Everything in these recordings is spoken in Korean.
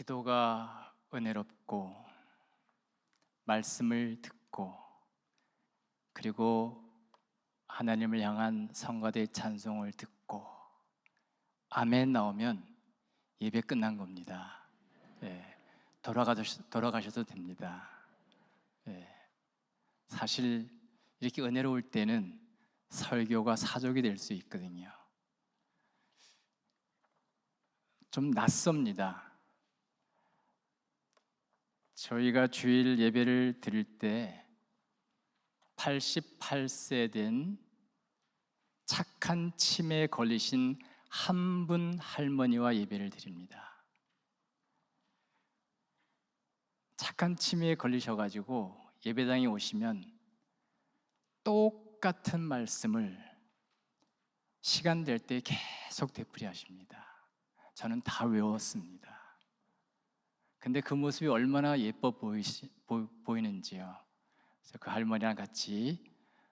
기도가 은혜롭고 말씀을 듣고 그리고 하나님을 향한 성가대의 찬송을 듣고 아멘 나오면 예배 끝난 겁니다. 돌아가셔도 됩니다. 사실 이렇게 은혜로울 때는 설교가 사족이 될 수 있거든요. 좀 낯섭니다. 저희가 주일 예배를 드릴 때 88세 된 착한 치매에 걸리신 한 분 할머니와 예배를 드립니다. 착한 치매에 걸리셔가지고 예배당에 오시면 똑같은 말씀을 시간 될 때 계속 되풀이하십니다. 저는 다 외웠습니다. 근데 그 모습이 얼마나 예뻐 보이는지요. 그래서 그 할머니랑 같이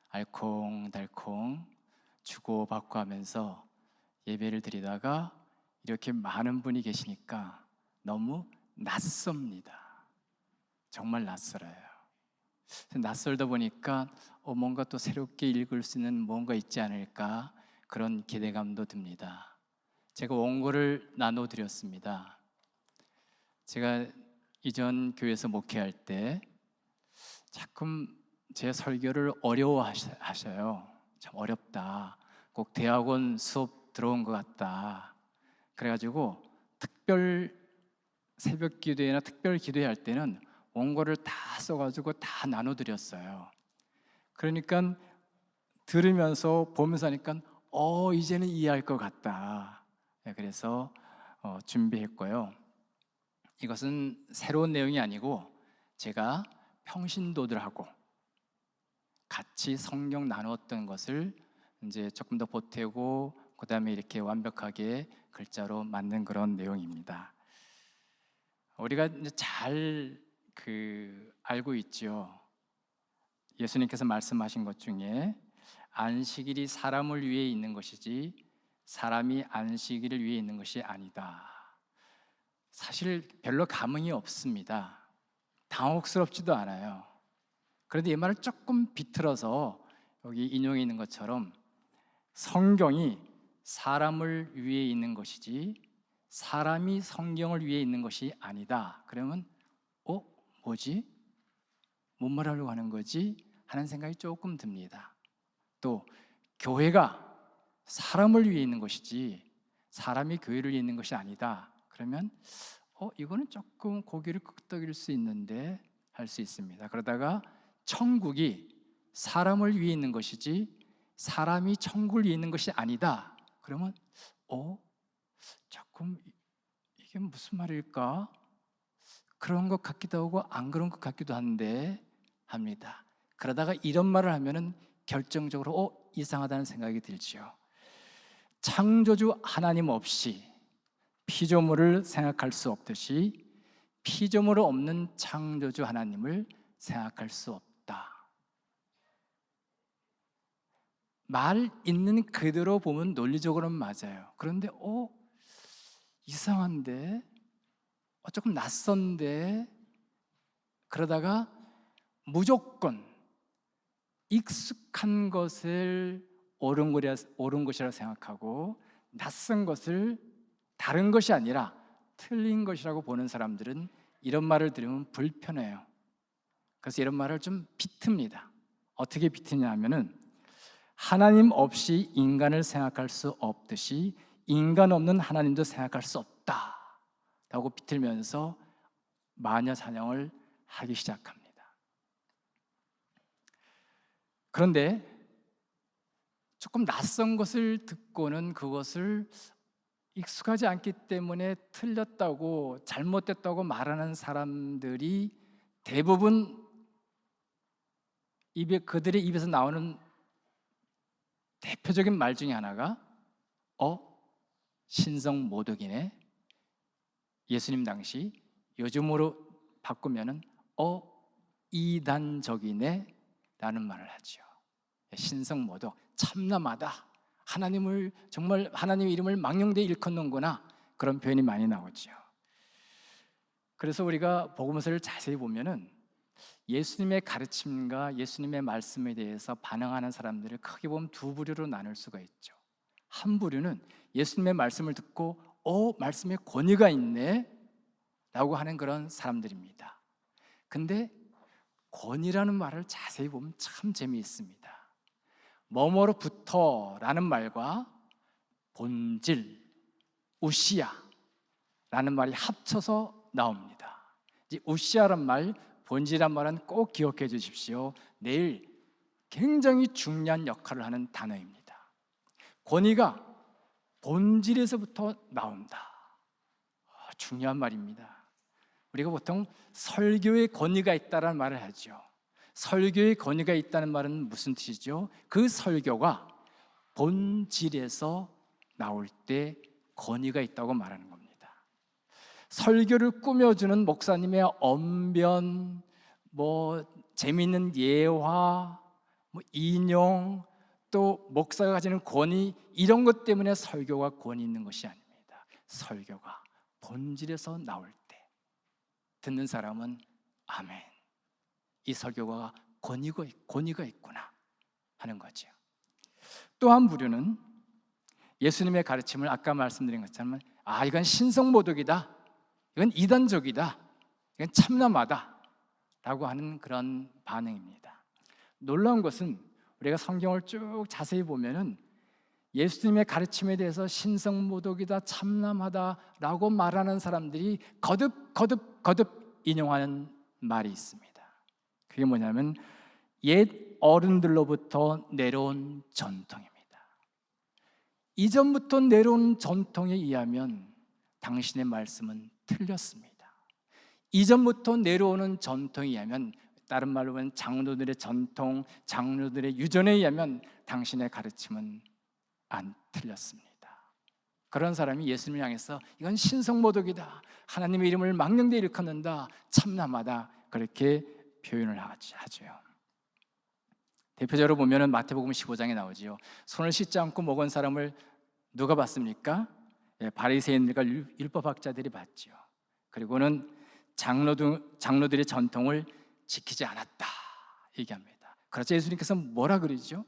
알콩달콩 주고받고 하면서 예배를 드리다가 이렇게 많은 분이 계시니까 너무 낯섭니다. 정말 낯설어요. 낯설다 보니까 뭔가 또 새롭게 읽을 수 있는 뭔가 있지 않을까, 그런 기대감도 듭니다. 제가 원고를 나눠드렸습니다. 제가 이전 교회에서 목회할 때 자꾸 제 설교를 어려워하셔요. 참 어렵다, 꼭 대학원 수업 들어온 것 같다. 그래가지고 특별 새벽 기도회나 특별 기도회 할 때는 원고를 다 써가지고 다 나눠드렸어요. 그러니까 들으면서 보면서 하니까 이제는 이해할 것 같다. 그래서 준비했고요. 이것은 새로운 내용이 아니고 제가 평신도들하고 같이 성경 나누었던 것을 이제 조금 더 보태고 그 다음에 이렇게 완벽하게 글자로 만든 그런 내용입니다. 우리가 이제 잘 알고 있죠. 예수님께서 말씀하신 것 중에 안식일이 사람을 위해 있는 것이지 사람이 안식일을 위해 있는 것이 아니다. 사실 별로 감흥이 없습니다. 당혹스럽지도 않아요. 그런데 이 말을 조금 비틀어서 여기 인용해 있는 것처럼 성경이 사람을 위해 있는 것이지 사람이 성경을 위해 있는 것이 아니다. 그러면 뭐지? 뭔 말하려고 하는 거지? 하는 생각이 조금 듭니다. 또 교회가 사람을 위해 있는 것이지 사람이 교회를 위해 있는 것이 아니다. 그러면 이거는 조금 고개를 끄덕일 수 있는데 할 수 있습니다. 그러다가 천국이 사람을 위해 있는 것이지 사람이 천국을 위해 있는 것이 아니다. 그러면 조금 이게 무슨 말일까? 그런 것 같기도 하고 안 그런 것 같기도 한데 합니다. 그러다가 이런 말을 하면은 결정적으로 이상하다는 생각이 들지요. 창조주 하나님 없이 피조물을 생각할 수 없듯이 피조물 없는 창조주 하나님을 생각할 수 없다. 말 있는 그대로 보면 논리적으로는 맞아요. 그런데 이상한데, 조금 낯선데, 그러다가 무조건 익숙한 것을 옳은 것이라고 생각하고 낯선 것을 다른 것이 아니라 틀린 것이라고 보는 사람들은 이런 말을 들으면 불편해요. 그래서 이런 말을 좀 비틉니다. 어떻게 비트냐 하면은 하나님 없이 인간을 생각할 수 없듯이 인간 없는 하나님도 생각할 수 없다 라고 비틀면서 마녀 사냥을 하기 시작합니다. 그런데 조금 낯선 것을 듣고는 그것을 익숙하지 않기 때문에 틀렸다고 잘못됐다고 말하는 사람들이 대부분 그들의 입에서 나오는 대표적인 말 중에 하나가 신성모독이네. 예수님 당시 요즘으로 바꾸면은 이단적이네 라는 말을 하죠. 신성모독, 참남하다. 정말 하나님의 이름을 망령되이 일컫는구나. 그런 표현이 많이 나오죠. 그래서 우리가 복음서를 자세히 보면은 예수님의 가르침과 예수님의 말씀에 대해서 반응하는 사람들을 크게 보면 두 부류로 나눌 수가 있죠. 한 부류는 예수님의 말씀을 듣고 말씀에 권위가 있네 라고 하는 그런 사람들입니다. 근데 권위라는 말을 자세히 보면 참 재미있습니다. 뭐뭐로부터 라는 말과 본질, 우시아 라는 말이 합쳐서 나옵니다. 이제 우시아란 말, 본질이란 말은 꼭 기억해 주십시오. 내일 굉장히 중요한 역할을 하는 단어입니다. 권위가 본질에서부터 나온다. 중요한 말입니다. 우리가 보통 설교의 권위가 있다는 말을 하죠. 설교의 권위가 있다는 말은 무슨 뜻이죠? 그 설교가 본질에서 나올 때 권위가 있다고 말하는 겁니다. 설교를 꾸며주는 목사님의 언변, 재미있는 예화, 인용, 또 목사가 가지는 권위, 이런 것 때문에 설교가 권위 있는 것이 아닙니다. 설교가 본질에서 나올 때 듣는 사람은 아멘, 이 설교가 권위가 있구나 하는 거죠. 또 한 부류는 예수님의 가르침을 아까 말씀드린 것처럼 이건 신성모독이다, 이건 이단적이다, 이건 참남하다 라고 하는 그런 반응입니다. 놀라운 것은 우리가 성경을 쭉 자세히 보면은 예수님의 가르침에 대해서 신성모독이다, 참남하다 라고 말하는 사람들이 거듭 인용하는 말이 있습니다. 그게 뭐냐면 옛 어른들로부터 내려온 전통입니다. 이전부터 내려온 전통에 의하면 당신의 말씀은 틀렸습니다. 이전부터 내려오는 전통에 의하면, 다른 말로 하면 장로들의 전통, 장로들의 유전에 의하면 당신의 가르침은 안 틀렸습니다. 그런 사람이 예수님을 향해서 이건 신성모독이다, 하나님의 이름을 망령되이 일컫는다, 참남하다, 그렇게 표현을 하죠. 대표적으로 보면은 마태복음 15장에 나오지요. 손을 씻지 않고 먹은 사람을 누가 봤습니까? 바리새인들과 율법학자들이 봤지요. 그리고는 장로들의 전통을 지키지 않았다 얘기합니다. 그렇죠. 예수님께서 뭐라 그러죠?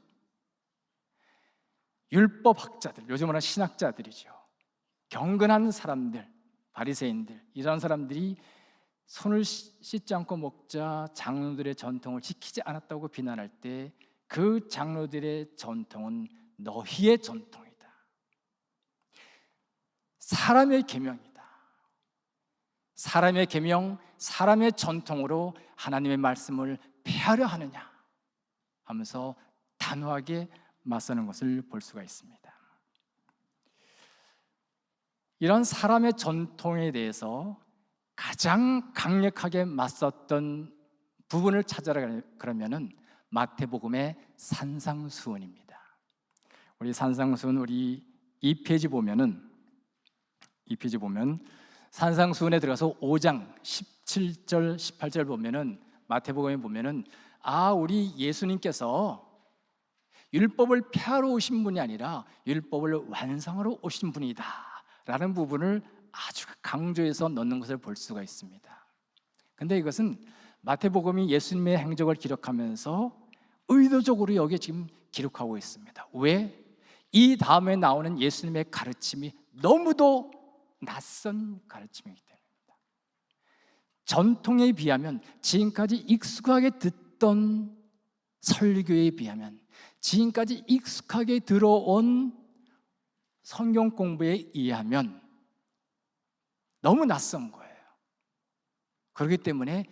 율법학자들, 요즘 말하는 신학자들이죠. 경건한 사람들, 바리새인들, 이런 사람들이 손을 씻지 않고 먹자 장로들의 전통을 지키지 않았다고 비난할 때 그 장로들의 전통은 너희의 전통이다, 사람의 계명이다, 사람의 계명, 사람의 전통으로 하나님의 말씀을 폐하려 하느냐 하면서 단호하게 맞서는 것을 볼 수가 있습니다. 이런 사람의 전통에 대해서 가장 강력하게 맞섰던 부분을 찾아라 그러면은 마태복음의 산상수훈입니다. 우리 산상수훈 우리 2페이지 보면 산상수훈에 들어가서 5장 17절 18절 보면은 마태복음에 보면은 우리 예수님께서 율법을 폐하러 오신 분이 아니라 율법을 완성하러 오신 분이다 라는 부분을 아주 강조해서 넣는 것을 볼 수가 있습니다. 근데 이것은 마태복음이 예수님의 행적을 기록하면서 의도적으로 여기에 지금 기록하고 있습니다. 왜? 이 다음에 나오는 예수님의 가르침이 너무도 낯선 가르침이기 때문입니다. 전통에 비하면, 지금까지 익숙하게 듣던 설교에 비하면, 지금까지 익숙하게 들어온 성경 공부에 의하면 너무 낯선 거예요. 그렇기 때문에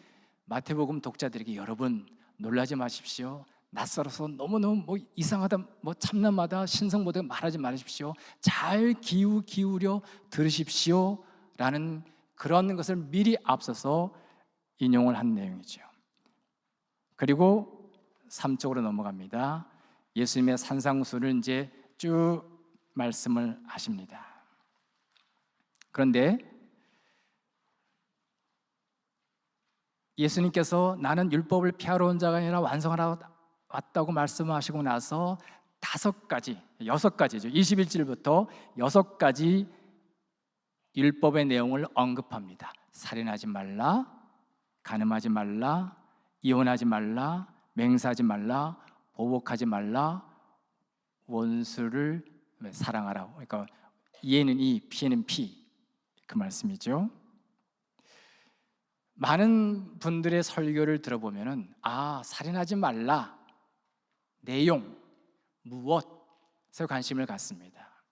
마태복음 독자들에게 여러분 놀라지 마십시오. 낯설어서 너무너무 이상하다, 참남하다, 신성모독 말하지 마십시오. 잘 기울여 들으십시오 라는 그런 것을 미리 앞서서 인용을 한 내용이죠. 그리고 3쪽으로 넘어갑니다. 예수님의 산상수훈을 이제 쭉 말씀을 하십니다. 그런데 예수님께서 나는 율법을 폐하러 온 자가 아니라 완성하러 왔다고 말씀하시고 나서 6가지죠. 21절부터 6가지 율법의 내용을 언급합니다. 살인하지 말라, 간음하지 말라, 이혼하지 말라, 맹세하지 말라, 보복하지 말라, 원수를 사랑하라. 그러니까 이에는 이, 피에는 피, 그 말씀이죠. 많은 분들의 설교를 들어보면은 살인하지 말라, 내용, 무엇에 관심을 갖습니다.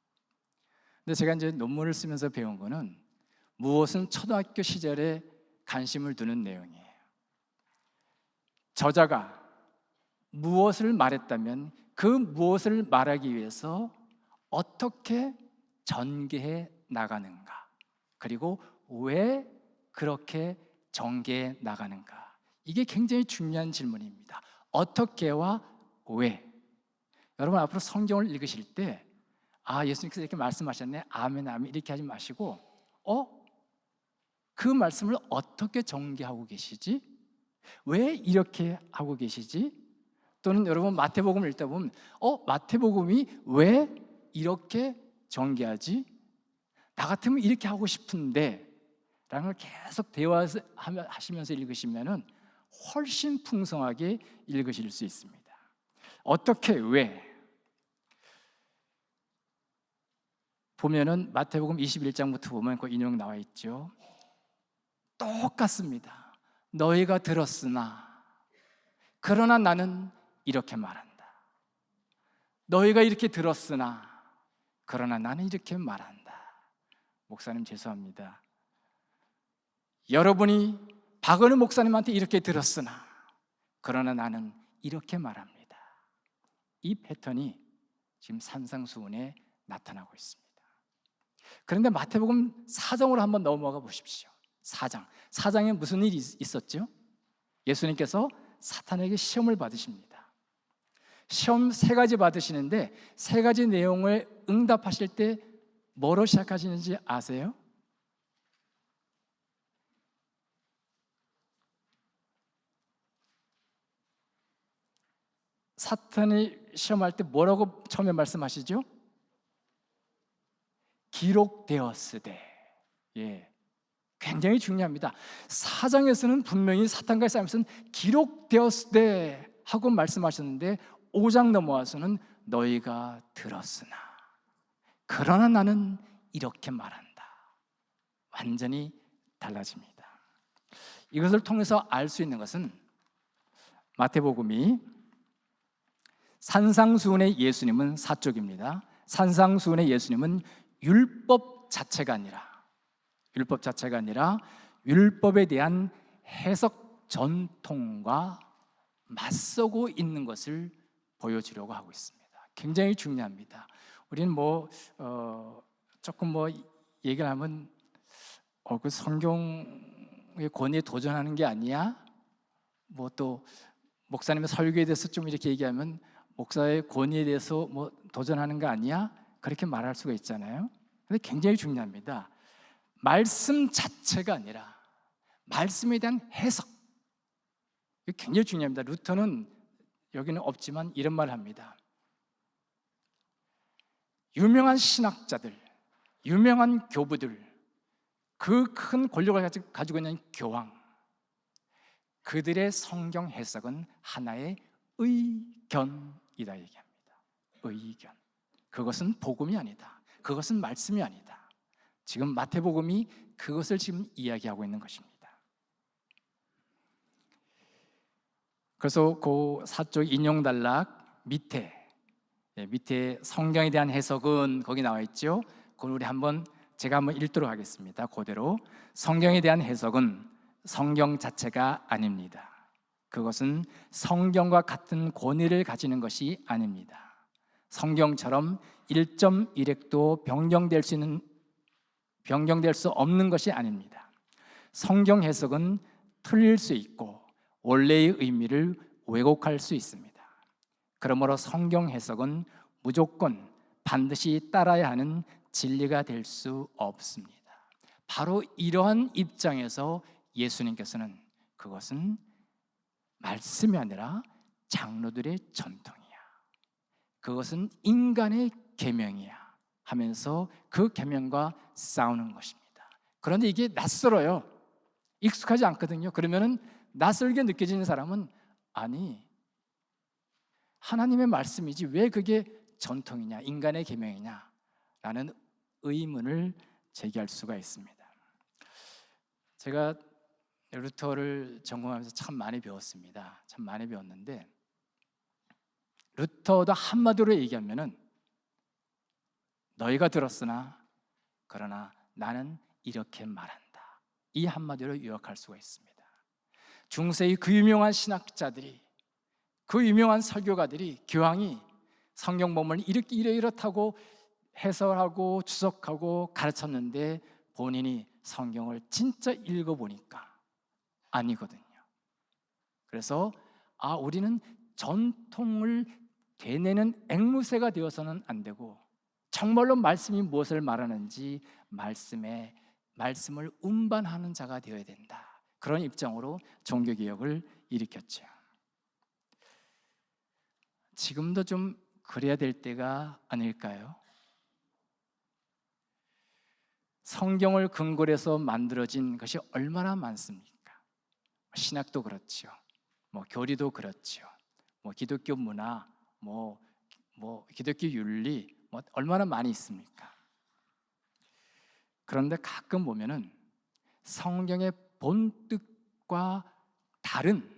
근데 제가 이제 논문을 쓰면서 배운 거는 무엇은 초등학교 시절에 관심을 두는 내용이에요. 저자가 무엇을 말했다면 그 무엇을 말하기 위해서 어떻게 전개해 나가는가, 그리고 왜 그렇게 전개해 나가는가, 이게 굉장히 중요한 질문입니다. 어떻게와 왜. 여러분 앞으로 성경을 읽으실 때 예수님께서 이렇게 말씀하셨네, 아멘 아멘 이렇게 하지 마시고 그 말씀을 어떻게 전개하고 계시지? 왜 이렇게 하고 계시지? 또는 여러분 마태복음을 읽다 보면 마태복음이 왜 이렇게 전개하지? 나 같으면 이렇게 하고 싶은데 라는 걸 계속 대화하시면서 읽으시면 훨씬 풍성하게 읽으실 수 있습니다. 어떻게, 왜? 보면은 마태복음 21장부터 보면 그 인용 나와 있죠. 똑같습니다. 너희가 들었으나 그러나 나는 이렇게 말한다. 너희가 이렇게 들었으나 그러나 나는 이렇게 말한다. 목사님 죄송합니다. 여러분이 박은우 목사님한테 이렇게 들었으나 그러나 나는 이렇게 말합니다. 이 패턴이 지금 산상수훈에 나타나고 있습니다. 그런데 마태복음 4장으로 한번 넘어가 보십시오. 4장에 무슨 일이 있었죠? 예수님께서 사탄에게 시험을 받으십니다. 시험 3가지 받으시는데 3가지 내용을 응답하실 때 뭐로 시작하시는지 아세요? 사탄이 시험할 때 뭐라고 처음에 말씀하시죠? 기록되었으되. 굉장히 중요합니다. 4장에서는 분명히 사탄과의 싸움에서는 기록되었으되 하고 말씀하셨는데 5장 넘어와서는 너희가 들었으나 그러나 나는 이렇게 말한다. 완전히 달라집니다. 이것을 통해서 알 수 있는 것은 마태복음이 산상수훈의 예수님은 사쪽입니다. 산상수훈의 예수님은 율법 자체가 아니라 율법에 대한 해석 전통과 맞서고 있는 것을 보여주려고 하고 있습니다. 굉장히 중요합니다. 우리는 조금 얘기를 하면 그 성경의 권위에 도전하는 게 아니야? 또 목사님의 설교에 대해서 좀 이렇게 얘기하면 목사의 권위에 대해서 도전하는 거 아니야? 그렇게 말할 수가 있잖아요. 근데 굉장히 중요합니다. 말씀 자체가 아니라 말씀에 대한 해석, 이게 굉장히 중요합니다. 루터는 여기는 없지만 이런 말을 합니다. 유명한 신학자들, 유명한 교부들, 그 큰 권력을 가지고 있는 교황, 그들의 성경 해석은 하나의 의견이다 얘기합니다. 의견. 그것은 복음이 아니다. 그것은 말씀이 아니다. 지금 마태복음이 그것을 지금 이야기하고 있는 것입니다. 그래서 그 사쪽 인용단락 밑에 성경에 대한 해석은 거기 나와 있죠. 그걸 제가 한번 읽도록 하겠습니다. 그대로 성경에 대한 해석은 성경 자체가 아닙니다. 그것은 성경과 같은 권위를 가지는 것이 아닙니다. 성경처럼 1.1획도 변경될 수 없는 것이 아닙니다. 성경 해석은 틀릴 수 있고 원래의 의미를 왜곡할 수 있습니다. 그러므로 성경 해석은 무조건 반드시 따라야 하는 진리가 될 수 없습니다. 바로 이러한 입장에서 예수님께서는 그것은 말씀이 아니라 장로들의 전통이야, 그것은 인간의 계명이야 하면서 그 계명과 싸우는 것입니다. 그런데 이게 낯설어요. 익숙하지 않거든요. 그러면은 낯설게 느껴지는 사람은 아니, 하나님의 말씀이지 왜 그게 전통이냐, 인간의 계명이냐 라는 의문을 제기할 수가 있습니다. 제가 루터를 전공하면서 참 많이 배웠습니다. 참 많이 배웠는데 루터도 한마디로 얘기하면은 너희가 들었으나 그러나 나는 이렇게 말한다, 이 한마디로 요약할 수가 있습니다. 중세의 그 유명한 신학자들이, 그 유명한 설교가들이, 교황이 성경 본문을 이렇다고 해설하고 주석하고 가르쳤는데 본인이 성경을 진짜 읽어보니까 아니거든요. 그래서 우리는 전통을 되뇌는 앵무새가 되어서는 안 되고 정말로 말씀이 무엇을 말하는지 말씀을 운반하는 자가 되어야 된다. 그런 입장으로 종교개혁을 일으켰죠. 지금도 좀 그래야 될 때가 아닐까요? 성경을 근거로 해서 만들어진 것이 얼마나 많습니까? 신학도 그렇죠. 교리도 그렇죠. 기독교 문화, 기독교 윤리, 얼마나 많이 있습니까? 그런데 가끔 보면은 성경의 본뜻과 다른,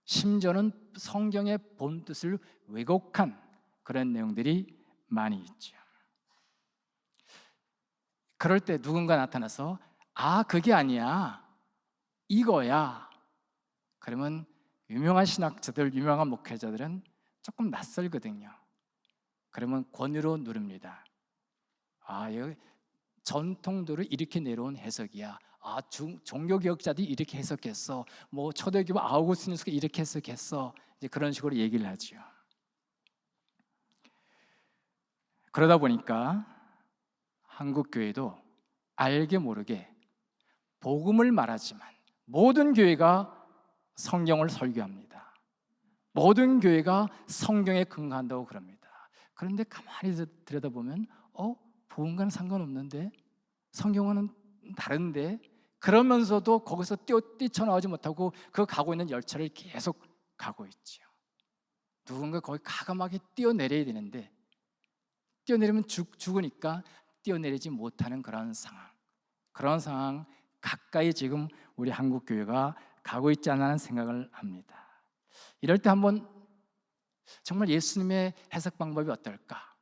심지어는 성경의 본뜻을 왜곡한 그런 내용들이 많이 있죠. 그럴 때 누군가 나타나서 그게 아니야, 이거야. 그러면 유명한 신학자들, 유명한 목회자들은 조금 낯설거든요. 그러면 권위로 누릅니다. 여기 전통도를 이렇게 내려온 해석이야. 종교개혁자들이 이렇게 해석했어. 초대교부 아우구스티누스가 이렇게 해석했어. 이제 그런 식으로 얘기를 하죠. 그러다 보니까 한국 교회도 알게 모르게 복음을 말하지만 모든 교회가 성경을 설교합니다. 모든 교회가 성경에 근거한다고 그럽니다. 그런데 가만히 들여다보면 복음과는 상관없는데, 성경과는 다른데, 그러면서도 거기서 뛰쳐나오지 못하고 그 가고 있는 열차를 계속 가고 있죠. 누군가 거기 가감하게 뛰어내려야 되는데 뛰어내리면 죽으니까 뛰어내리지 못하는 그런 상황 가까이 지금 우리 한국 교회가 가고 있지 않나 하는 생각을 합니다. 이럴 때 한번 정말 예수님의 해석 방법이 어떨까,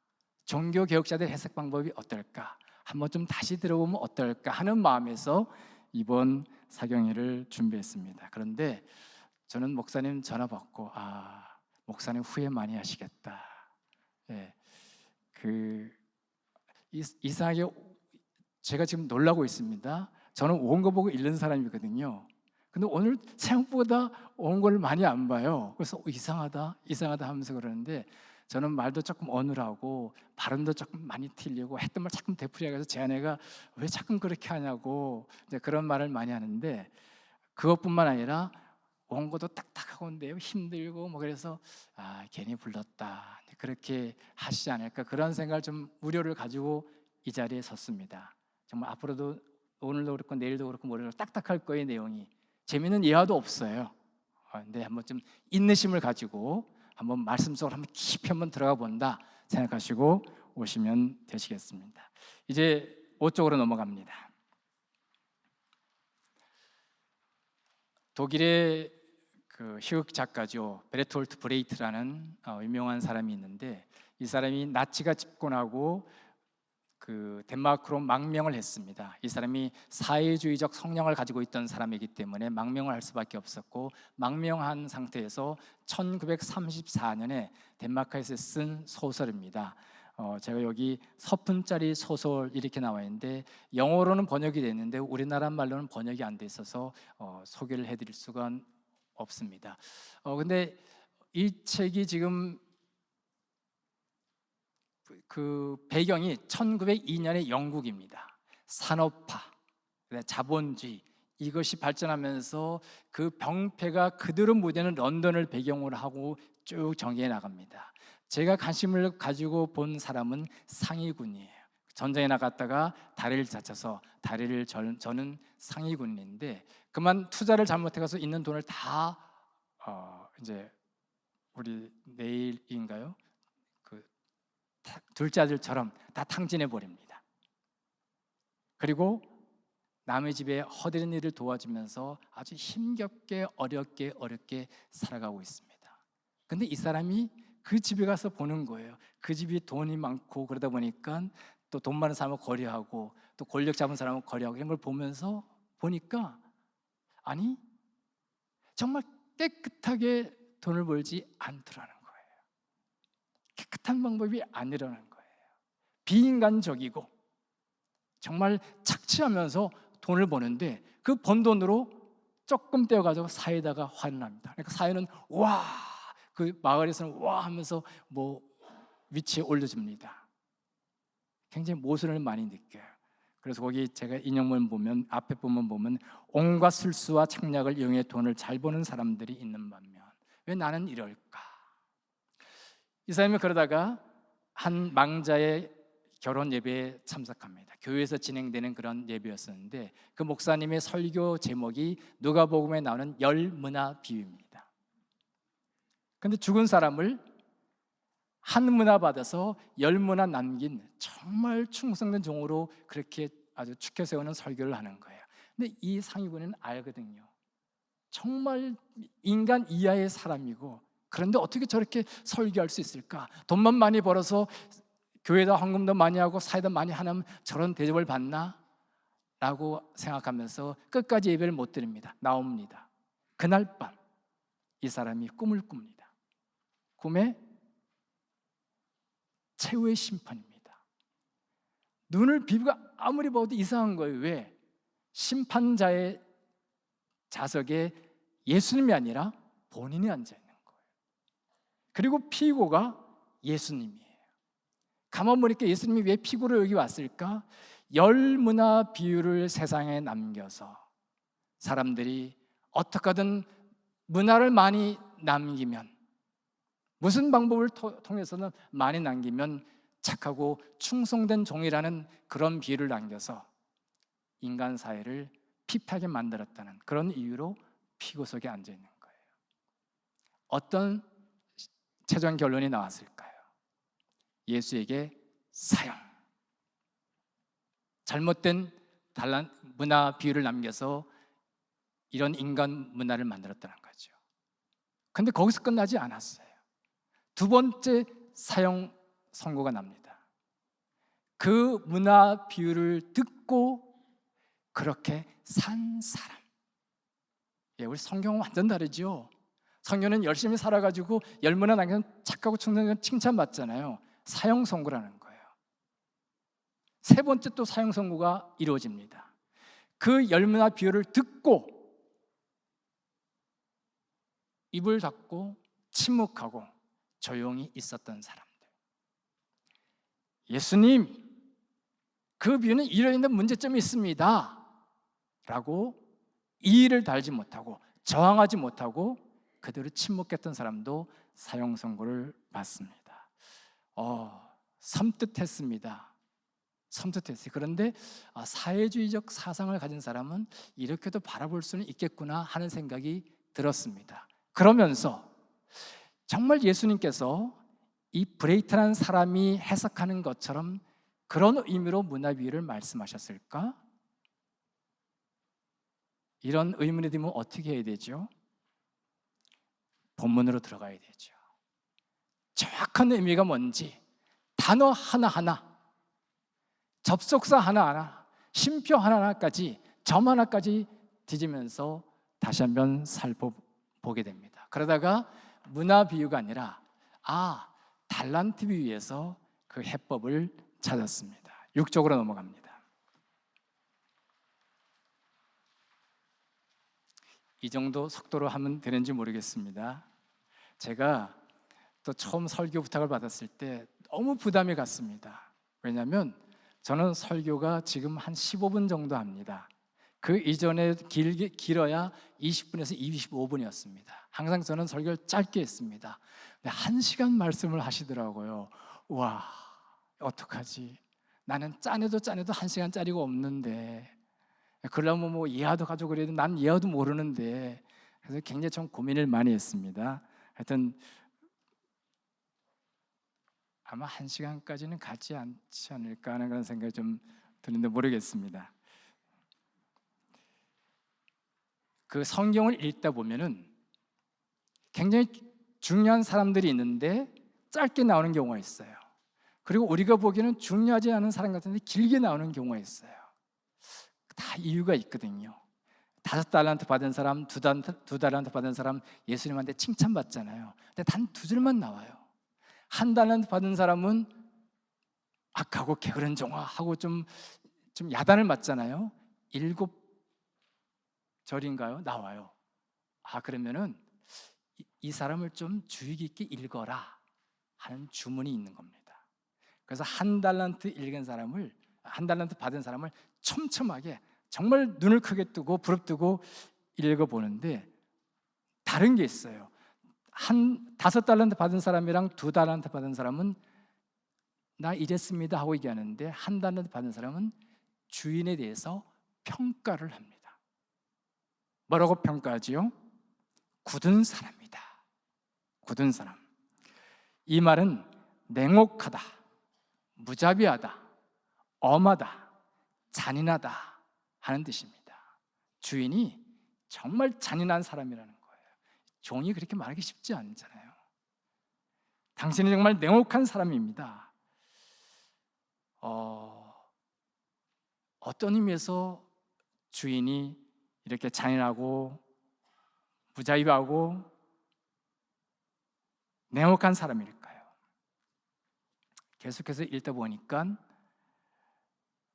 종교 개혁자들의 해석 방법이 어떨까, 한번 좀 다시 들어보면 어떨까 하는 마음에서 이번 사경회를 준비했습니다. 그런데 저는 목사님 전화 받고 목사님 후회 많이 하시겠다. 이상하게 제가 지금 놀라고 있습니다. 저는 온 거 보고 읽는 사람이거든요. 근데 오늘 생각보다 온 걸 많이 안 봐요. 그래서 이상하다 하면서 그러는데 저는 말도 조금 어눌하고 발음도 조금 많이 틀리고 했던 말 자꾸 되풀이해서 제 아내가 왜 자꾸 그렇게 하냐고 이제 그런 말을 많이 하는데, 그것뿐만 아니라 원고도 딱딱하고인데요, 힘들고 그래서 괜히 불렀다 그렇게 하시지 않을까, 그런 생각을 좀 우려를 가지고 이 자리에 섰습니다. 정말 앞으로도 오늘도 그렇고 내일도 그렇고 모레도 딱딱할 거예요. 내용이 재미있는 예화도 없어요. 근데 한번 좀 인내심을 가지고 한번 말씀 속으로 한번 깊이 한번 들어가 본다 생각하시고 오시면 되시겠습니다. 이제 5쪽으로 넘어갑니다. 독일의 희극 작가죠, 베르톨트 브레이트라는 유명한 사람이 있는데, 이 사람이 나치가 집권하고 덴마크로 망명을 했습니다. 이 사람이 사회주의적 성향을 가지고 있던 사람이기 때문에 망명을 할 수밖에 없었고, 망명한 상태에서 1934년에 덴마크에서 쓴 소설입니다. 제가 여기 서푼짜리 소설 이렇게 나와 있는데 영어로는 번역이 됐는데 우리나라 말로는 번역이 안 돼 있어서 소개를 해드릴 수가 없습니다. 근데 이 책이 지금 그 배경이 1902년의 영국입니다. 산업화, 자본주의 이것이 발전하면서 그 병폐가 그대로 묻어있는 런던을 배경으로 하고 쭉 전개해 나갑니다. 제가 관심을 가지고 본 사람은 상위군이에요. 전쟁에 나갔다가 다리를 다쳐서 다리를 저는 상위군인인데 그만 투자를 잘못해서 있는 돈을 다 이제 우리 내일인가요? 그 둘째 아들처럼 다 탕진해 버립니다. 그리고 남의 집에 허드렛 일을 도와주면서 아주 힘겹게 어렵게 살아가고 있습니다. 근데 이 사람이 그 집에 가서 보는 거예요. 그 집이 돈이 많고 그러다 보니까 또 돈 많은 사람은 거래하고 또 권력 잡은 사람은 거래하고 이런 걸 보면서 보니까 아니 정말 깨끗하게 돈을 벌지 않더라는 거예요. 깨끗한 방법이 아니라는 거예요. 비인간적이고 정말 착취하면서 돈을 버는데 그 번 돈으로 조금 떼어가지고 사회에다가 환원합니다. 그러니까 사회는 와, 그 마을에서는 와 하면서 뭐 위치에 올려줍니다. 굉장히 모순을 많이 느껴요. 그래서 거기 제가 인용문 보면 앞에 부분 보면 온갖 술수와 책략을 이용해 돈을 잘 버는 사람들이 있는 반면 왜 나는 이럴까? 이 사람이 그러다가 한 망자의 결혼 예배에 참석합니다. 교회에서 진행되는 그런 예배였었는데 그 목사님의 설교 제목이 누가복음에 나오는 열문화 비유입니다. 근데 죽은 사람을 한 문화 받아서 열 문화 남긴 정말 충성된 종으로 그렇게 아주 축켜 세우는 설교를 하는 거예요. 근데 이 상위군은 알거든요. 정말 인간 이하의 사람이고 그런데 어떻게 저렇게 설교할 수 있을까? 돈만 많이 벌어서 교회에다 헌금도 많이 하고 사회도 많이 하면 저런 대접을 받나? 라고 생각하면서 끝까지 예배를 못 드립니다. 나옵니다. 그날 밤 이 사람이 꿈을 꿉니다. 꿈에 최후의 심판입니다. 눈을 비비고 아무리 봐도 이상한 거예요. 왜? 심판자의 좌석에 예수님이 아니라 본인이 앉아 있는 거예요. 그리고 피고가 예수님이에요. 가만 보니까 예수님이 왜 피고로 여기 왔을까? 열문화 비유를 세상에 남겨서 사람들이 어떻게 하든 문화를 많이 남기면 무슨 방법을 통해서는 많이 남기면 착하고 충성된 종이라는 그런 비유를 남겨서 인간 사회를 피폐하게 만들었다는 그런 이유로 피고석에 앉아 있는 거예요. 어떤 최종 결론이 나왔을까요? 예수에게 사형. 잘못된 문화 비유를 남겨서 이런 인간 문화를 만들었다는 거죠. 근데 거기서 끝나지 않았어요. 두 번째 사형 선고가 납니다. 그 문화 비유를 듣고 그렇게 산 사람. 우리 성경은 완전 다르죠. 성경은 열심히 살아가지고 열문화 남겨서 착하고 충성된 칭찬받잖아요. 사형 선고라는 거예요. 세 번째 또 사형 선고가 이루어집니다. 그 열문화 비유를 듣고 입을 닫고 침묵하고 조용히 있었던 사람들. 예수님, 그 비유는 이러한 문제점이 있습니다 라고 이의를 달지 못하고 저항하지 못하고 그대로 침묵했던 사람도 사형 선고를 받습니다. 섬뜩했습니다. 섬뜩했어요. 그런데 사회주의적 사상을 가진 사람은 이렇게도 바라볼 수는 있겠구나 하는 생각이 들었습니다. 그러면서 정말 예수님께서 이 브레이트라는 사람이 해석하는 것처럼 그런 의미로 문화 비유를 말씀하셨을까? 이런 의문이 들면 어떻게 해야 되죠? 본문으로 들어가야 되죠. 정확한 의미가 뭔지 단어 하나하나, 접속사 하나하나, 쉼표 하나하나까지, 점 하나까지 뒤지면서 다시 한번 살펴보게 됩니다. 그러다가 문화 비유가 아니라 달란트 비유에서 그 해법을 찾았습니다. 6쪽으로 넘어갑니다. 이 정도 속도로 하면 되는지 모르겠습니다. 제가 또 처음 설교 부탁을 받았을 때 너무 부담이 갔습니다. 왜냐하면 저는 설교가 지금 한 15분 정도 합니다. 그 이전에 길어야 20분에서 25분이었습니다. 항상 저는 설교를 짧게 했습니다. 근데 1시간 말씀을 하시더라고요. 와, 어떡하지? 나는 짜내도 1시간짜리가 없는데, 그러려면 뭐 예화도 가지고 그래도 난 예화도 모르는데. 그래서 굉장히 좀 고민을 많이 했습니다. 하여튼 아마 1시간까지는 가지 않지 않을까 하는 그런 생각이 좀 드는데 모르겠습니다. 그 성경을 읽다 보면은 굉장히 중요한 사람들이 있는데 짧게 나오는 경우가 있어요. 그리고 우리가 보기에는 중요하지 않은 사람 같은데 길게 나오는 경우가 있어요. 다 이유가 있거든요. 5달란트 받은 사람, 2달란트 받은 사람 예수님한테 칭찬받잖아요. 근데 단 2줄만 나와요. 1달란트 받은 사람은 악하고 게으른 종아 하고 좀 야단을 맞잖아요. 7절인가요? 나와요. 그러면은 이 사람을 좀 주의 깊게 읽어라 하는 주문이 있는 겁니다. 그래서 1달란트 받은 사람을 촘촘하게 정말 눈을 크게 뜨고 부릅뜨고 읽어보는데 다른 게 있어요. 5달란트 받은 사람이랑 2달란트 받은 사람은 나 이랬습니다 하고 얘기하는데 1달란트 받은 사람은 주인에 대해서 평가를 합니다. 뭐라고 평가하지요? 굳은 사람이다. 굳은 사람. 이 말은 냉혹하다, 무자비하다, 엄하다, 잔인하다 하는 뜻입니다. 주인이 정말 잔인한 사람이라는 거예요. 종이 그렇게 말하기 쉽지 않잖아요. 당신은 정말 냉혹한 사람입니다. 어떤 의미에서 주인이 이렇게 잔인하고 무자비하고 냉혹한 사람일까요? 계속해서 읽다 보니까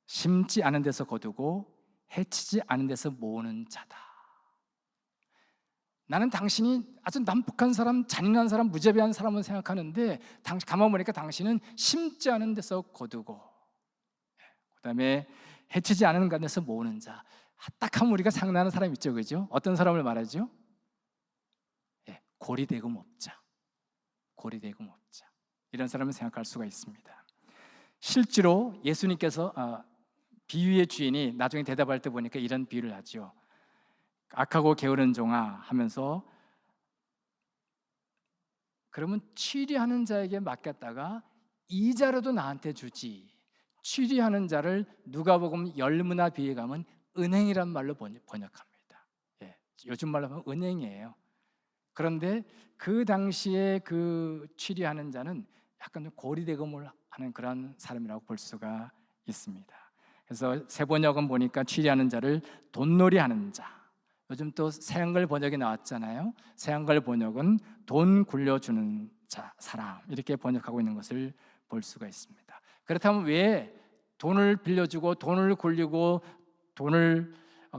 심지 않은 데서 거두고 해치지 않은 데서 모으는 자다. 나는 당신이 아주 난폭한 사람, 잔인한 사람, 무자비한 사람을 생각하는데 가만 보니까 당신은 심지 않은 데서 거두고 그다음에 해치지 않은 데서 모으는 자. 딱 하면 우리가 상상하는 사람 있죠, 그죠? 어떤 사람을 말하죠? 고리대금업자. 고리대금업자. 이런 사람을 생각할 수가 있습니다. 실제로 예수님께서 비유의 주인이 나중에 대답할 때 보니까 이런 비유를 하죠. 악하고 게으른 종아 하면서 그러면 취리하는 자에게 맡겼다가 이자로도 나한테 주지. 취리하는 자를 누가복음 열무나 비유가면 은행이란 말로 번역합니다. 요즘 말로 하면 은행이에요. 그런데 그 당시에 그 취리하는 자는 약간 고리대금을 하는 그런 사람이라고 볼 수가 있습니다. 그래서 새 번역은 보니까 취리하는 자를 돈놀이하는 자. 요즘 또 새한글 번역이 나왔잖아요. 새한글 번역은 돈 굴려주는 자, 사람 이렇게 번역하고 있는 것을 볼 수가 있습니다. 그렇다면 왜 돈을 빌려주고 돈을 굴리고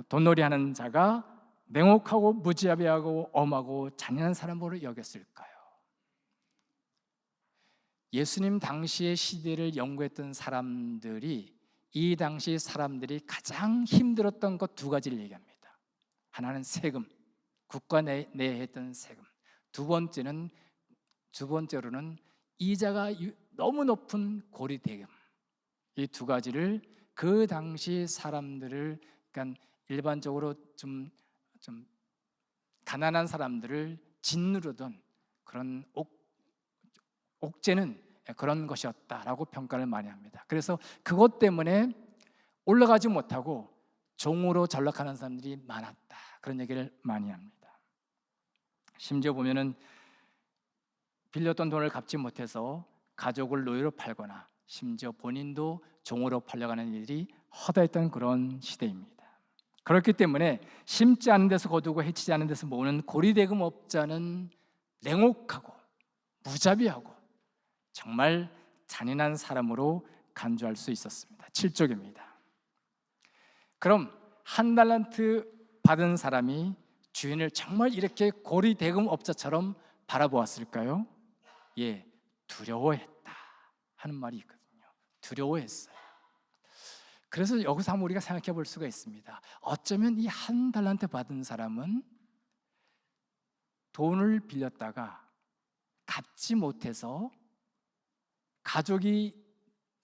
돈놀이하는 자가 냉혹하고 무자비하고 엄하고 잔인한 사람으로 여겼을까요? 예수님 당시의 시대를 연구했던 사람들이 이 당시 사람들이 가장 힘들었던 것 2가지를 얘기합니다. 하나는 세금, 국가 내에 했던 세금. 두 번째로는 이자가 너무 높은 고리대금. 이 2가지를 그 당시 사람들을, 그러니까 일반적으로 좀 가난한 사람들을 짓누르던 그런 옥죄는 그런 것이었다라고 평가를 많이 합니다. 그래서 그것 때문에 올라가지 못하고 종으로 전락하는 사람들이 많았다. 그런 얘기를 많이 합니다. 심지어 보면은 빌렸던 돈을 갚지 못해서 가족을 노예로 팔거나 심지어 본인도 종으로 팔려가는 일이 허다했던 그런 시대입니다. 그렇기 때문에 심지 않은 데서 거두고 해치지 않은 데서 모으는 고리대금업자는 냉혹하고 무자비하고 정말 잔인한 사람으로 간주할 수 있었습니다. 7쪽입니다. 그럼 1달란트 받은 사람이 주인을 정말 이렇게 고리대금업자처럼 바라보았을까요? 두려워했다 하는 말이 있거든요. 두려워했어요. 그래서 여기서 한번 우리가 생각해 볼 수가 있습니다. 어쩌면 이 1달란트 받은 사람은 돈을 빌렸다가 갚지 못해서 가족이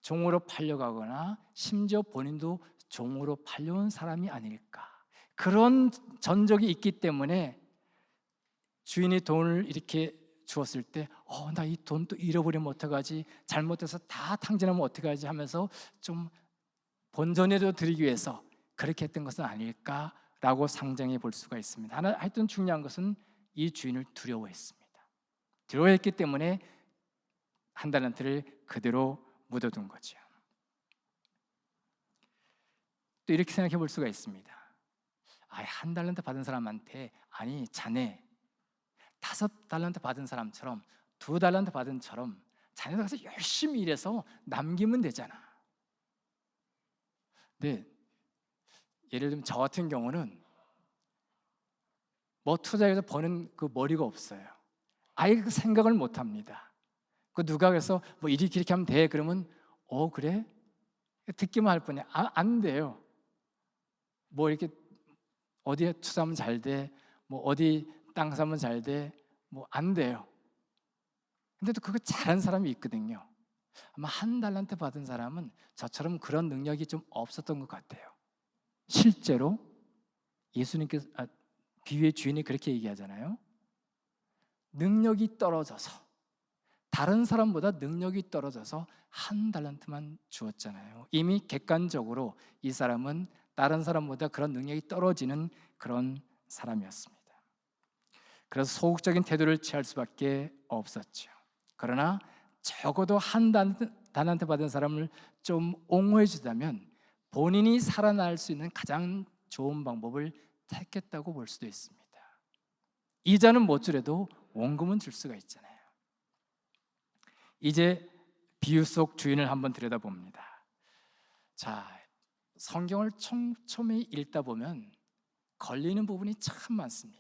종으로 팔려가거나 심지어 본인도 종으로 팔려온 사람이 아닐까. 그런 전적이 있기 때문에 주인이 돈을 이렇게 주었을 때 나 이 돈 또 잃어버리면 어떡하지, 잘못해서 다 탕진하면 어떡하지 하면서 좀 본전에도 드리기 위해서 그렇게 했던 것은 아닐까라고 상정해 볼 수가 있습니다. 하여튼 중요한 것은 이 주인을 두려워했습니다. 두려워했기 때문에 한 달란트를 그대로 묻어둔 거죠. 또 이렇게 생각해 볼 수가 있습니다. 한 달란트 받은 사람한테 아니 자네 5달란트 받은 사람처럼 2달란트 받은 처럼 자네도 가서 열심히 일해서 남기면 되잖아. 근데 예를 들면 저 같은 경우는 뭐 투자해서 버는 그 머리가 없어요. 아예 그 생각을 못 합니다. 그 누가 그래서 뭐 이렇게 하면 돼 그러면 그래? 듣기만 할 뿐이야. 안 돼요. 뭐 이렇게 어디에 투자하면 잘 돼, 뭐 어디 땅 사면 잘 돼, 뭐 안 돼요. 근데 또 그거 잘하는 사람이 있거든요. 아마 한 달란트 받은 사람은 저처럼 그런 능력이 좀 없었던 것 같아요. 실제로 예수님께서 비유의 주인이 그렇게 얘기하잖아요. 능력이 떨어져서, 다른 사람보다 능력이 떨어져서 한 달란트만 주었잖아요. 이미 객관적으로 이 사람은 다른 사람보다 그런 능력이 떨어지는 그런 사람이었습니다. 그래서 소극적인 태도를 취할 수밖에 없었죠. 그러나 적어도 한 달란트 받은 사람을 좀 옹호해 주다면 본인이 살아날 수 있는 가장 좋은 방법을 택했다고 볼 수도 있습니다. 이자는 못 주래도 원금은 줄 수가 있잖아요. 이제 비유 속 주인을 한번 들여다봅니다. 자, 성경을 촘촘히 읽다 보면 걸리는 부분이 참 많습니다.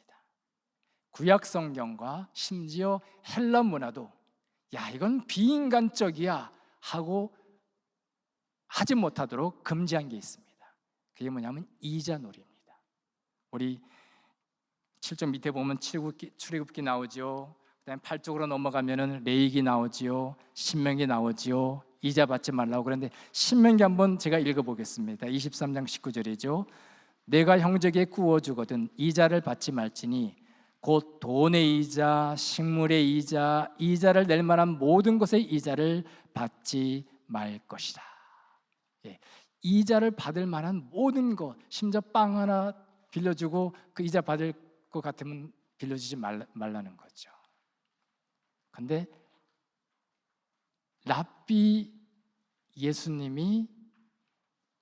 구약 성경과 심지어 헬라 문화도 이건 비인간적이야 하고 하지 못하도록 금지한 게 있습니다. 그게 뭐냐면 이자놀이입니다. 우리 7쪽 밑에 보면 출애굽기 나오죠. 그다음에 8쪽으로 넘어가면은 레위기 나오지요. 신명기 나오지요. 이자 받지 말라고. 그런데 신명기 한번 제가 읽어보겠습니다. 23장 19절이죠. 내가 형제에게 구워주거든 이자를 받지 말지니 곧 돈의 이자, 식물의 이자, 이자를 낼 만한 모든 것의 이자를 받지 말 것이다. 이자를 받을 만한 모든 것, 심지어 빵 하나 빌려주고 그 이자 받을 것 같으면 빌려주지 말라는 거죠. 근데 랍비 예수님이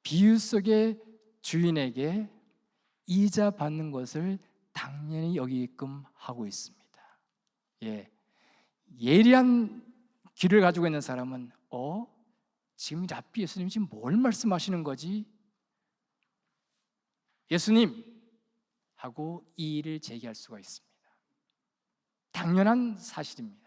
비유 속의 주인에게 이자 받는 것을 당연히 여기게끔 하고 있습니다. 예리한 귀를 가지고 있는 사람은 지금 랍비 예수님이 지금 뭘 말씀하시는 거지? 예수님 하고 이의를 제기할 수가 있습니다. 당연한 사실입니다.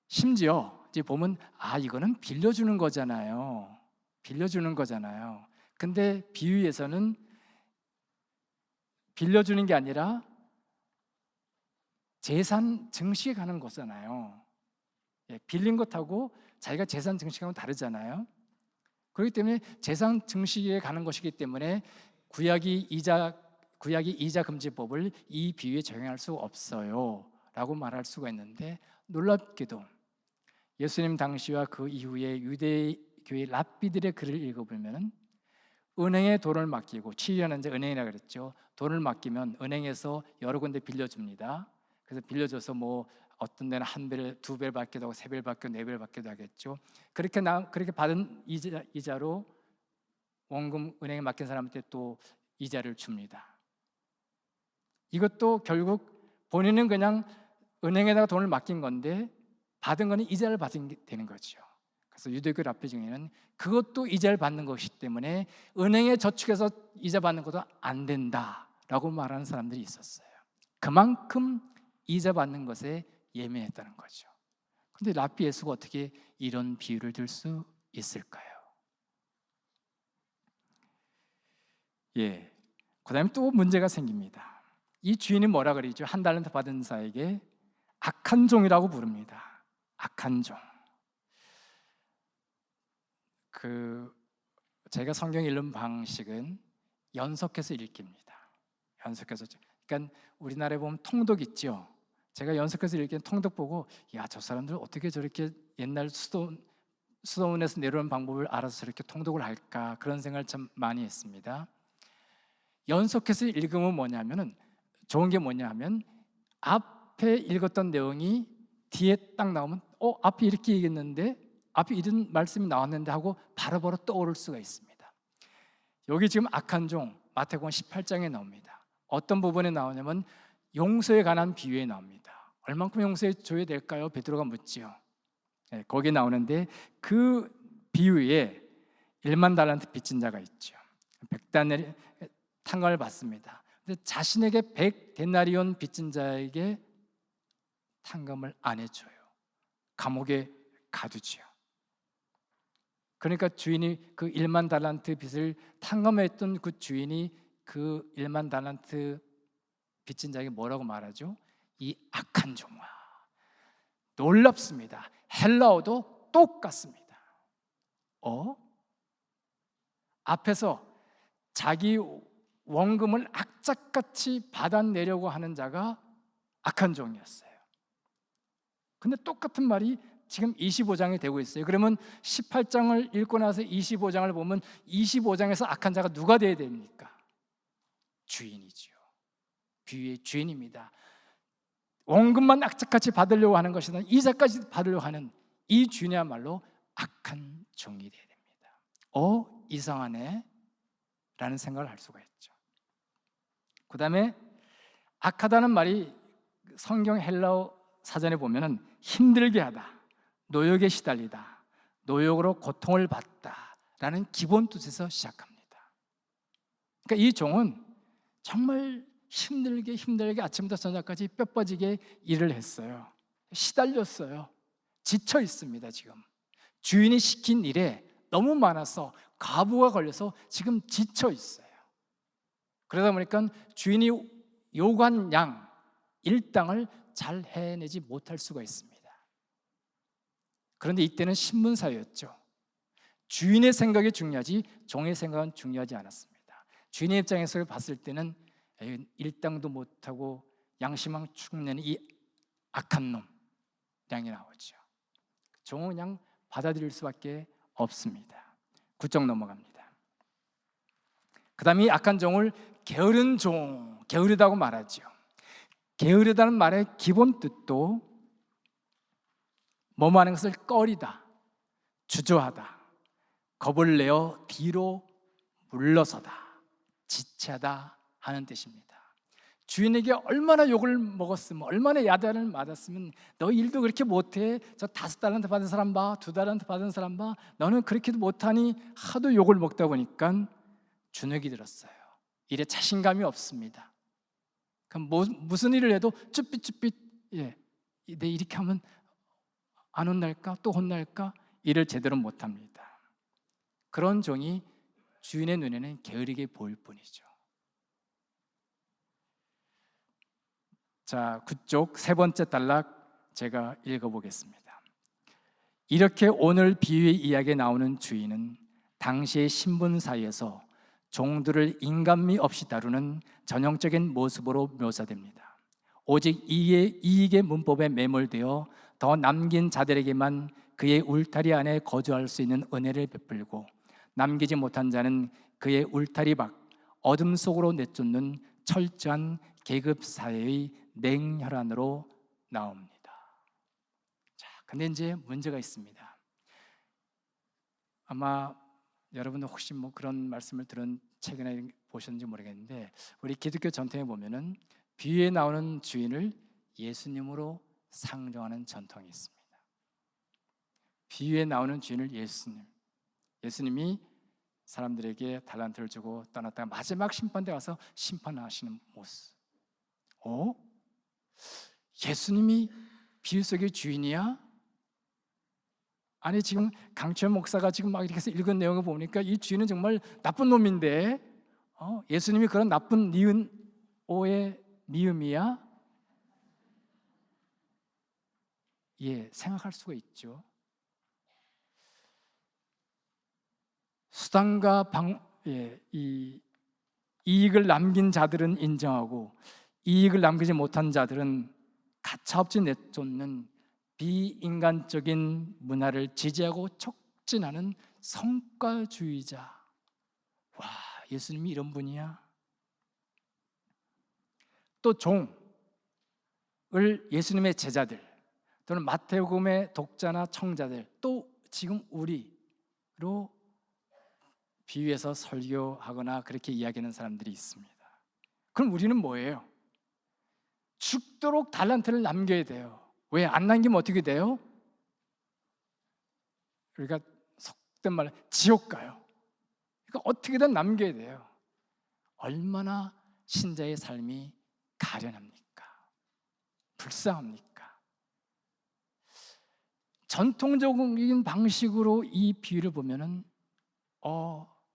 심지어 이제 보면 이거는 빌려주는 거잖아요. 빌려주는 거잖아요. 근데 비유에서는 빌려주는 게 아니라 재산 증식에 가는 거잖아요. 빌린 것하고 자기가 재산 증식하고 다르잖아요. 그렇기 때문에 재산 증식에 가는 것이기 때문에 구약이 이자 금지법을 이 비유에 적용할 수 없어요 라고 말할 수가 있는데, 놀랍게도 예수님 당시와 그 이후에 유대교회 랍비들의 글을 읽어보면 은행에 돈을 맡기고, 치료하는 이제 은행이라 그랬죠. 돈을 맡기면 은행에서 여러 군데 빌려줍니다. 그래서 빌려줘서 뭐 어떤 데는 한 배를, 두 배를 받기도 하고 세 배를 받기도 네 배를 받기도 하겠죠. 그렇게 받은 이자로 원금 은행에 맡긴 사람한테 또 이자를 줍니다. 이것도 결국 본인은 그냥 은행에다가 돈을 맡긴 건데 받은 거는 이자를 받은 게 되는 거죠. 그래서 유대교 랍비 중에는 그것도 이자를 받는 것이기 때문에 은행에 저축해서 이자 받는 것도 안 된다라고 말하는 사람들이 있었어요. 그만큼 이자 받는 것에 예민했다는 거죠. 그런데 랍비 예수가 어떻게 이런 비유를 들 수 있을까요? 그다음에 또 문제가 생깁니다. 이 주인이 그러죠? 한 달란트 받은 자에게 악한 종이라고 부릅니다. 악한 종. 그 제가 성경 읽는 방식은 연속해서 읽기입니다. 연속해서. 그러니까 우리나라에 보면 통독 있죠. 제가 연속해서 읽기는 통독 보고 야, 저 사람들 어떻게 저렇게 옛날 수도원에서 내려오는 방법을 알아서 저렇게 통독을 할까, 그런 생각을 참 많이 했습니다. 연속해서 읽으면 뭐냐면은 좋은 게 뭐냐면 앞에 읽었던 내용이 뒤에 딱 나오면 앞에 이렇게 얘기했는데, 앞에 이런 말씀이 나왔는데 하고 바로바로 떠오를 수가 있습니다. 여기 지금 악한 종 마태복음 18장에 나옵니다. 어떤 부분에 나오냐면 용서에 관한 비유에 나옵니다. 얼만큼 용서해 줘야 될까요? 베드로가 묻지요. 네, 거기에 나오는데 그 비유에 1만 달란트 빚진 자가 있죠. 100데나리 탕감을 받습니다. 근데 자신에게 100데나리온 빚진 자에게 탕감을 안 해줘요. 감옥에 가두지요. 그러니까 주인이 그 1만 달란트 빚을 탕감했던 그 주인이 그 1만 달란트 빚진 자에게 뭐라고 말하죠? 이 악한 종아. 놀랍습니다. 헬라어도 똑같습니다. 앞에서 자기 원금을 악착같이 받아내려고 하는 자가 악한 종이었어요. 근데 똑같은 말이 지금 25장에 되고 있어요. 그러면 18장을 읽고 나서 25장을 보면 25장에서 악한 자가 누가 되어야 됩니까? 주인이지요. 비유의 주인입니다. 원금만 악착같이 받으려고 하는 것이 아니라 이자까지 받으려고 하는 이 주인이야말로 악한 종이 되어야 됩니다. 이상하네 라는 생각을 할 수가 있죠. 그 다음에 악하다는 말이 성경 헬라어 사전에 보면은 힘들게 하다, 노역에 시달리다, 노역으로 고통을 받다 라는 기본 뜻에서 시작합니다. 그러니까 이 종은 정말 힘들게 아침부터 저녁까지 뼈 빠지게 일을 했어요. 시달렸어요. 지쳐 있습니다. 지금 주인이 시킨 일에 너무 많아서 과부가 걸려서 지금 지쳐 있어요. 그러다 보니까 주인이 요구한 양 일당을 잘 해내지 못할 수가 있습니다. 그런데 이때는 신분사회였죠. 주인의 생각이 중요하지 종의 생각은 중요하지 않았습니다. 주인의 입장에서 봤을 때는 일당도 못하고 양심만 축내는 이 악한 놈 양이 나오죠. 종은 그냥 받아들일 수밖에 없습니다. 9장 넘어갑니다. 그 다음에 이 악한 종을 게으른 종, 게으르다고 말하죠. 게으르다는 말의 기본 뜻도 뭐뭐 하는 것을 꺼리다, 주저하다, 겁을 내어 뒤로 물러서다, 지체하다 하는 뜻입니다. 주인에게 얼마나 욕을 먹었으면, 얼마나 야단을 맞았으면 너 일도 그렇게 못해, 저 5달란트 받은 사람 봐, 2달란트 받은 사람 봐, 너는 그렇게도 못하니 하도 욕을 먹다 보니까 주눅이 들었어요. 일에 자신감이 없습니다. 그럼 무슨 일을 해도 쭈삣쭈삣, 내 이렇게 하면 안 혼날까? 또 혼날까? 일을 제대로 못합니다. 그런 종이 주인의 눈에는 게으르게 보일 뿐이죠. 자, 그쪽 세 번째 단락 제가 읽어보겠습니다. 이렇게 오늘 비유의 이야기에 나오는 주인은 당시의 신분 사이에서 종들을 인간미 없이 다루는 전형적인 모습으로 묘사됩니다. 오직 이익의 문법에 매몰되어 더 남긴 자들에게만 그의 울타리 안에 거주할 수 있는 은혜를 베풀고 남기지 못한 자는 그의 울타리 밖 어둠 속으로 내쫓는 철저한 계급 사회의 냉혈한으로 나옵니다. 자, 근데 이제 문제가 있습니다. 아마 여러분들 혹시 그런 말씀을 들은 책이나 보셨는지 모르겠는데, 우리 기독교 전통에 보면은 비유에 나오는 주인을 예수님으로 상정하는 전통이 있습니다. 비유에 나오는 주인을 예수님이 사람들에게 달란트를 주고 떠났다가 마지막 심판대 와서 심판하시는 모습. 예수님이 비유 속의 주인이야? 아니, 지금 강철 목사가 지금 막 이렇게 해서 읽은 내용을 보니까 이 주인은 정말 나쁜 놈인데, 예수님이 그런 나쁜 니은 오의 미음이야? 생각할 수가 있죠. 수단과 이 이익을 남긴 자들은 인정하고 이익을 남기지 못한 자들은 가차없이 내쫓는 비인간적인 문화를 지지하고 촉진하는 성과주의자. 와, 예수님이 이런 분이야. 또 종을 예수님의 제자들 또는 마태복음의 독자나 청자들, 또 지금 우리로 비유해서 설교하거나 그렇게 이야기하는 사람들이 있습니다. 그럼 우리는 뭐예요? 죽도록 달란트를 남겨야 돼요. 왜? 안 남기면 어떻게 돼요? 우리가 속된 말로 지옥 가요. 그러니까 어떻게든 남겨야 돼요. 얼마나 신자의 삶이 가련합니까? 불쌍합니까? 전통적인 방식으로 이 비유를 보면은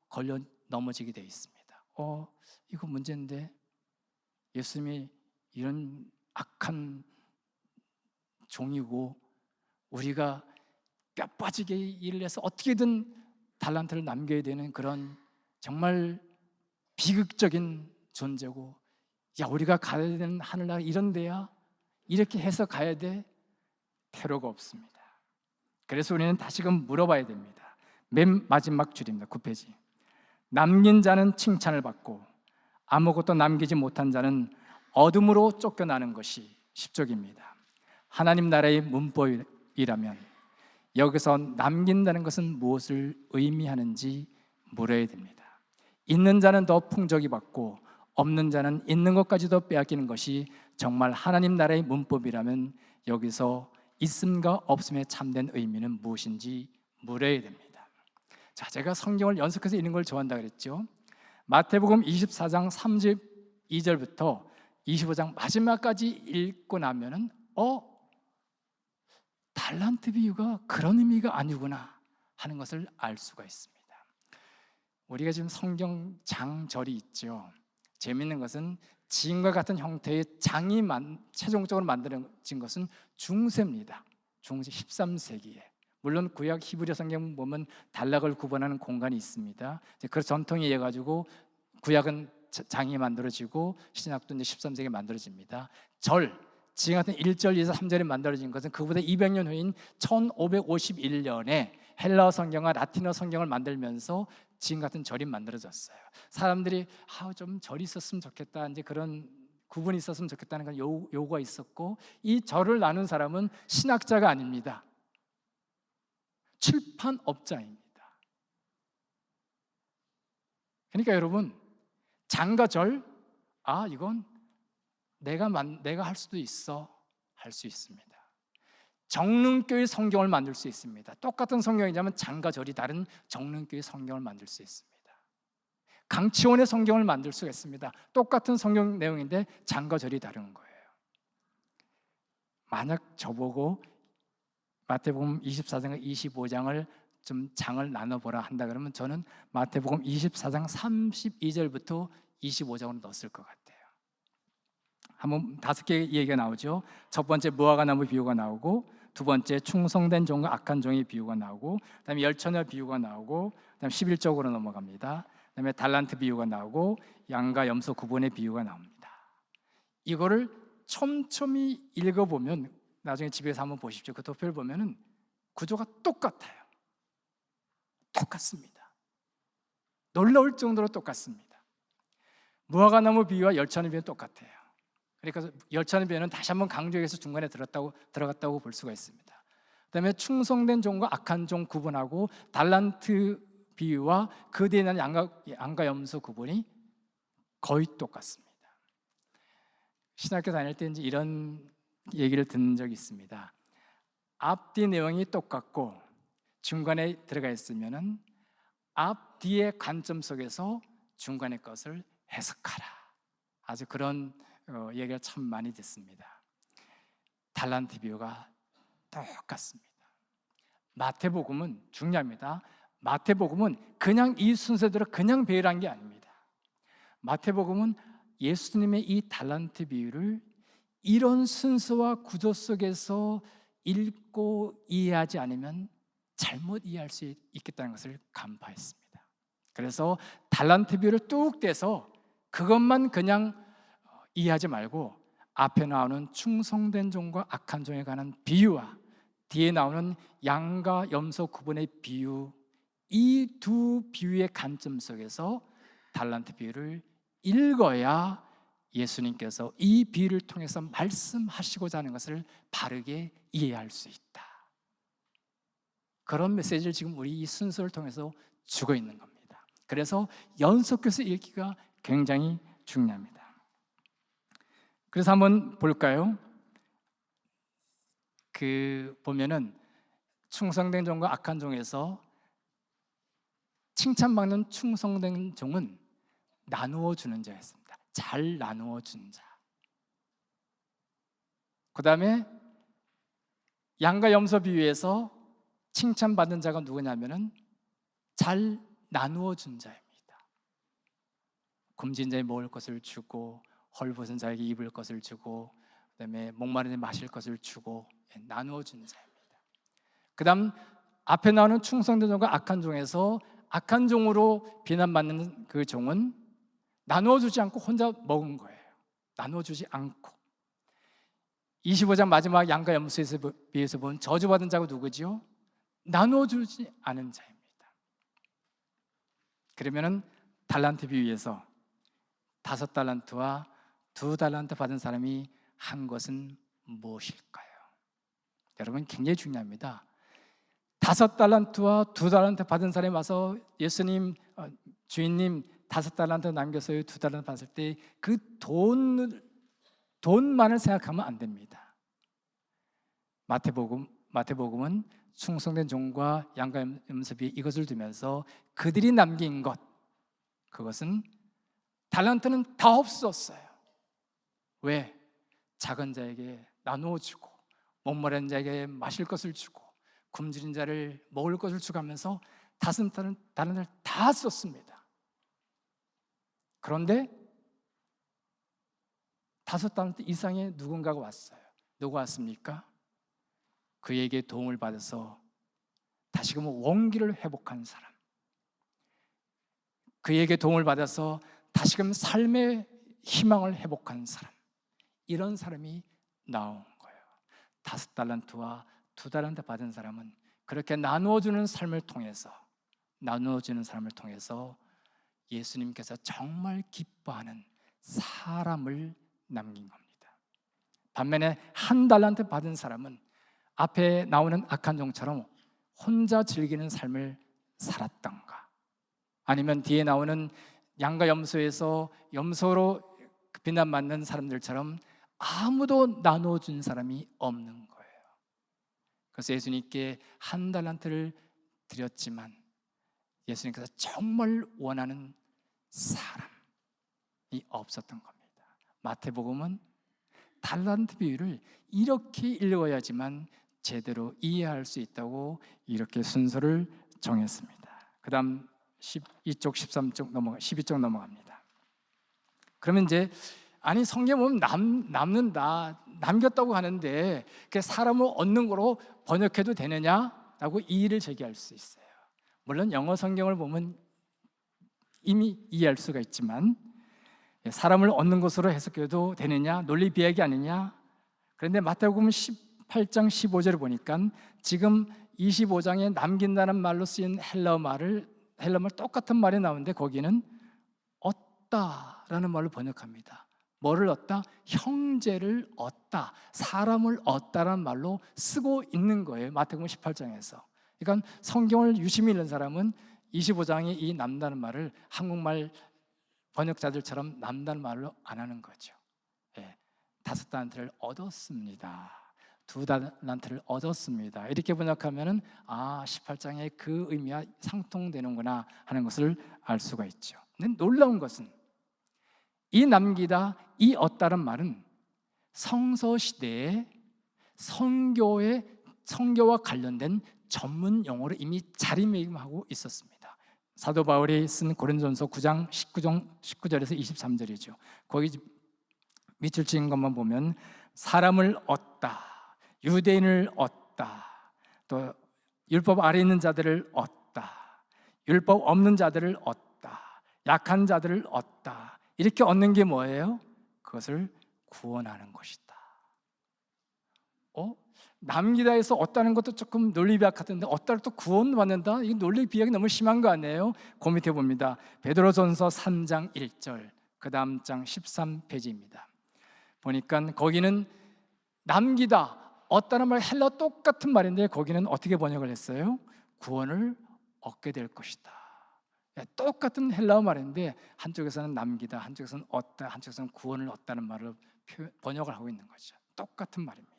걸려 넘어지게 되어 있습니다. 이거 문제인데 예수님이 이런 악한 종이고 우리가 뼈 빠지게 일을 해서 어떻게든 달란트를 남겨야 되는 그런 정말 비극적인 존재고, 야, 우리가 가야 되는 하늘나라 이런 데야? 이렇게 해서 가야 돼? 태로가 없습니다. 그래서 우리는 다시금 물어봐야 됩니다. 맨 마지막 줄입니다. 9페이지. 남긴 자는 칭찬을 받고 아무것도 남기지 못한 자는 어둠으로 쫓겨나는 것이 10쪽입니다. 하나님 나라의 문법이라면 여기서 남긴다는 것은 무엇을 의미하는지 물어야 됩니다. 있는 자는 더 풍족히 받고 없는 자는 있는 것까지도 빼앗기는 것이 정말 하나님 나라의 문법이라면 여기서 있음과 없음의 참된 의미는 무엇인지 물어야 됩니다. 자, 제가 성경을 연속해서 읽는 걸 좋아한다 그랬죠. 마태복음 24장 32절부터 25장 마지막까지 읽고 나면은 달란트 비유가 그런 의미가 아니구나 하는 것을 알 수가 있습니다. 우리가 지금 성경 장절이 있죠. 재미있는 것은 지금과 같은 형태의 장이 최종적으로 만들어진 것은 중세입니다. 중세 13세기에. 물론 구약 히브리 성경 보면 단락을 구분하는 공간이 있습니다. 그 전통에 의해 가지고 구약은 장이 만들어지고 신약도 이제 13세기에 만들어집니다. 지금 같은 1절, 2절, 3절이 만들어진 것은 그보다 200년 후인 1551년에 헬라어 성경과 라틴어 성경을 만들면서 지금 같은 절이 만들어졌어요. 사람들이 좀 절이 있었으면 좋겠다, 이제 그런 구분이 있었으면 좋겠다는 건 요구가 있었고, 이 절을 나눈 사람은 신학자가 아닙니다. 출판업자입니다. 그러니까 여러분, 장과 절, 이건 내가 할 수도 있어, 할 수 있습니다. 정릉교의 성경을 만들 수 있습니다. 똑같은 성경이자면 장과 절이 다른 정릉교의 성경을 만들 수 있습니다. 강치원의 성경을 만들 수가 있습니다. 똑같은 성경 내용인데 장과 절이 다른 거예요. 만약 저보고 마태복음 24장과 25장을 좀 장을 나눠보라 한다 그러면 저는 마태복음 24장 32절부터 25장으로 넣었을 것 같아요. 한번 5개의 얘기가 나오죠. 첫 번째 무화과나무 비유가 나오고, 두 번째 충성된 종과 악한 종의 비유가 나오고, 그다음에 열처녀 비유가 나오고, 그다음에 11쪽으로 넘어갑니다. 그다음에 달란트 비유가 나오고, 양과 염소 구분의 비유가 나옵니다. 이거를 촘촘히 읽어보면, 나중에 집에서 한번 보십시오. 그 도표를 보면은 구조가 똑같아요. 똑같습니다. 놀라울 정도로 똑같습니다. 무화과나무 비유와 열처녀 비유는 똑같아요. 그러니까 열처녀 비유는 다시 한번 강조해서 중간에 들어갔다고 볼 수가 있습니다. 그다음에 충성된 종과 악한 종 구분하고, 달란트 비유와 그 뒤에 있는 양과 염소 구분이 거의 똑같습니다. 신학교 다닐 때 이제 이런 얘기를 듣는 적이 있습니다. 앞뒤 내용이 똑같고 중간에 들어가 있으면은 앞뒤의 관점 속에서 중간의 것을 해석하라. 아주 그런 얘기를 참 많이 듣습니다. 달란트 비유가 똑같습니다. 마태복음은 중요합니다. 마태복음은 그냥 이 순서대로 그냥 배열한 게 아닙니다. 마태복음은 예수님의 이 달란트 비유를 이런 순서와 구조 속에서 읽고 이해하지 않으면 잘못 이해할 수 있겠다는 것을 간파했습니다. 그래서 달란트 비유를 뚝 떼서 그것만 그냥 이해하지 말고 앞에 나오는 충성된 종과 악한 종에 관한 비유와 뒤에 나오는 양과 염소 구분의 비유, 이 두 비유의 관점 속에서 달란트 비유를 읽어야 예수님께서 이 비유를 통해서 말씀하시고자 하는 것을 바르게 이해할 수 있다. 그런 메시지를 지금 우리 이 순서를 통해서 주고 있는 겁니다. 그래서 연속해서 읽기가 굉장히 중요합니다. 그래서 한번 볼까요? 보면은 충성된 종과 악한 종에서 칭찬받는 충성된 종은 나누어 주는 자였습니다. 잘 나누어 준 자. 그 다음에 양과 염소 비유에서 칭찬받는 자가 누구냐면은 잘 나누어 준 자입니다. 굶진 자에 먹을 것을 주고 헐벗은 자에게 입을 것을 주고 그다음에 목마른 자에 마실 것을 주고 나누어 준 자입니다. 그다음 앞에 나오는 충성된 종과 악한 종에서 악한 종으로 비난받는 그 종은 나누어 주지 않고 혼자 먹은 거예요. 나누어 주지 않고 25장 마지막 양과 염소에서 비해서 본 저주받은 자가 누구지요? 나누어 주지 않은 자입니다. 그러면은 달란트 비유에서 5달란트와 2달란트 받은 사람이 한 것은 무엇일까요? 여러분 굉장히 중요합니다. 5달란트와 2달란트 받은 사람이 와서 예수님, 주인님 5달란트 남겼어요, 2달란트 받았을 때 그 돈만을 생각하면 안 됩니다. 마태복음은 충성된 종과 양과 염소비에 이것을 두면서 그들이 남긴 것, 그것은 달란트는 다 없었어요. 왜? 작은 자에게 나누어 주고 목마른 자에게 마실 것을 주고 굶주린 자를 먹을 것을 주가면서 5달란트를 다 썼습니다. 그런데 5달란트 이상의 누군가가 왔어요. 누가 왔습니까? 그에게 도움을 받아서 다시금 원기를 회복한 사람, 그에게 도움을 받아서 다시금 삶의 희망을 회복한 사람, 이런 사람이 나온 거예요. 5달란트와 2달란트 받은 사람은 그렇게 나누어주는 삶을 통해서 예수님께서 정말 기뻐하는 사람을 남긴 겁니다. 반면에 1달란트 받은 사람은 앞에 나오는 악한 종처럼 혼자 즐기는 삶을 살았던가, 아니면 뒤에 나오는 양과 염소에서 염소로 비난받는 사람들처럼 아무도 나눠준 사람이 없는 거예요. 그래서 예수님께 1달란트를 드렸지만 예수님께서 정말 원하는 사람이 없었던 겁니다. 마태복음은 달란트 비유를 이렇게 읽어야지만 제대로 이해할 수 있다고 이렇게 순서를 정했습니다. 그 다음 12쪽 13쪽 12쪽 넘어갑니다. 그러면 이제 아니 성경 보면 남는다, 남겼다고 하는데 그게 사람을 얻는 거로 번역해도 되느냐라고 이의를 제기할 수 있어요. 물론 영어 성경을 보면 이미 이해할 수가 있지만 사람을 얻는 것으로 해석해도 되느냐, 논리 비약이 아니냐. 그런데 마태복음 18장 15절을 보니까 지금 25장에 남긴다는 말로 쓰인 헬라어 말 똑같은 말이 나오는데 거기는 얻다라는 말로 번역합니다. 뭐를 얻다? 형제를 얻다, 사람을 얻다라는 말로 쓰고 있는 거예요. 마태복음 18장에서. 그러니까 성경을 유심히 읽는 사람은 25장에 이 남다는 말을 한국말 번역자들처럼 남다는 말로 안 하는 거죠. 5달란트를 얻었습니다, 2달란트를 얻었습니다, 이렇게 번역하면은 18장의 그 의미와 상통되는구나 하는 것을 알 수가 있죠. 근데 놀라운 것은 이 남기다, 이 얻다는 말은 성서 시대에 성교와 관련된 전문 용어로 이미 자리매김하고 있었습니다. 사도 바울이 쓴 고린도전서 9장 19절에서 23절이죠. 거기 밑줄 찍은 것만 보면 사람을 얻다, 유대인을 얻다, 또 율법 아래 있는 자들을 얻다, 율법 없는 자들을 얻다, 약한 자들을 얻다. 이렇게 얻는 게 뭐예요? 그것을 구원하는 것이다. 남기다 해서 얻다는 것도 조금 논리 비약 같은데 얻다를 또 구원받는다? 이 논리 비약이 너무 심한 거 아니에요? 그 밑에 봅니다. 베드로전서 3장 1절, 그 다음 장 13페이지입니다. 보니까 거기는 남기다, 얻다는 말 헬라 똑같은 말인데 거기는 어떻게 번역을 했어요? 구원을 얻게 될 것이다. 똑같은 헬라어 말인데 한쪽에서는 남기다, 한쪽에서는 얻다, 한쪽에서는 구원을 얻다는 말을 번역을 하고 있는 거죠. 똑같은 말입니다.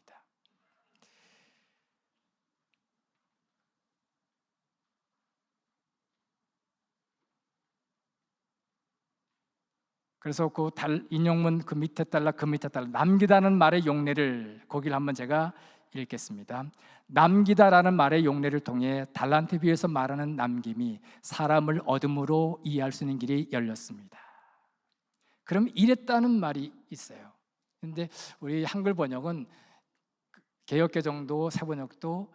그래서 그 인용문 그 밑에 달라 남기다는 말의 용례를 거기를 한번 제가 읽겠습니다. 남기다라는 말의 용례를 통해 달란트 비유에서 말하는 남김이 사람을 얻음으로 이해할 수 있는 길이 열렸습니다. 그럼 이랬다는 말이 있어요. 근데 우리 한글 번역은 개역개정도 새번역도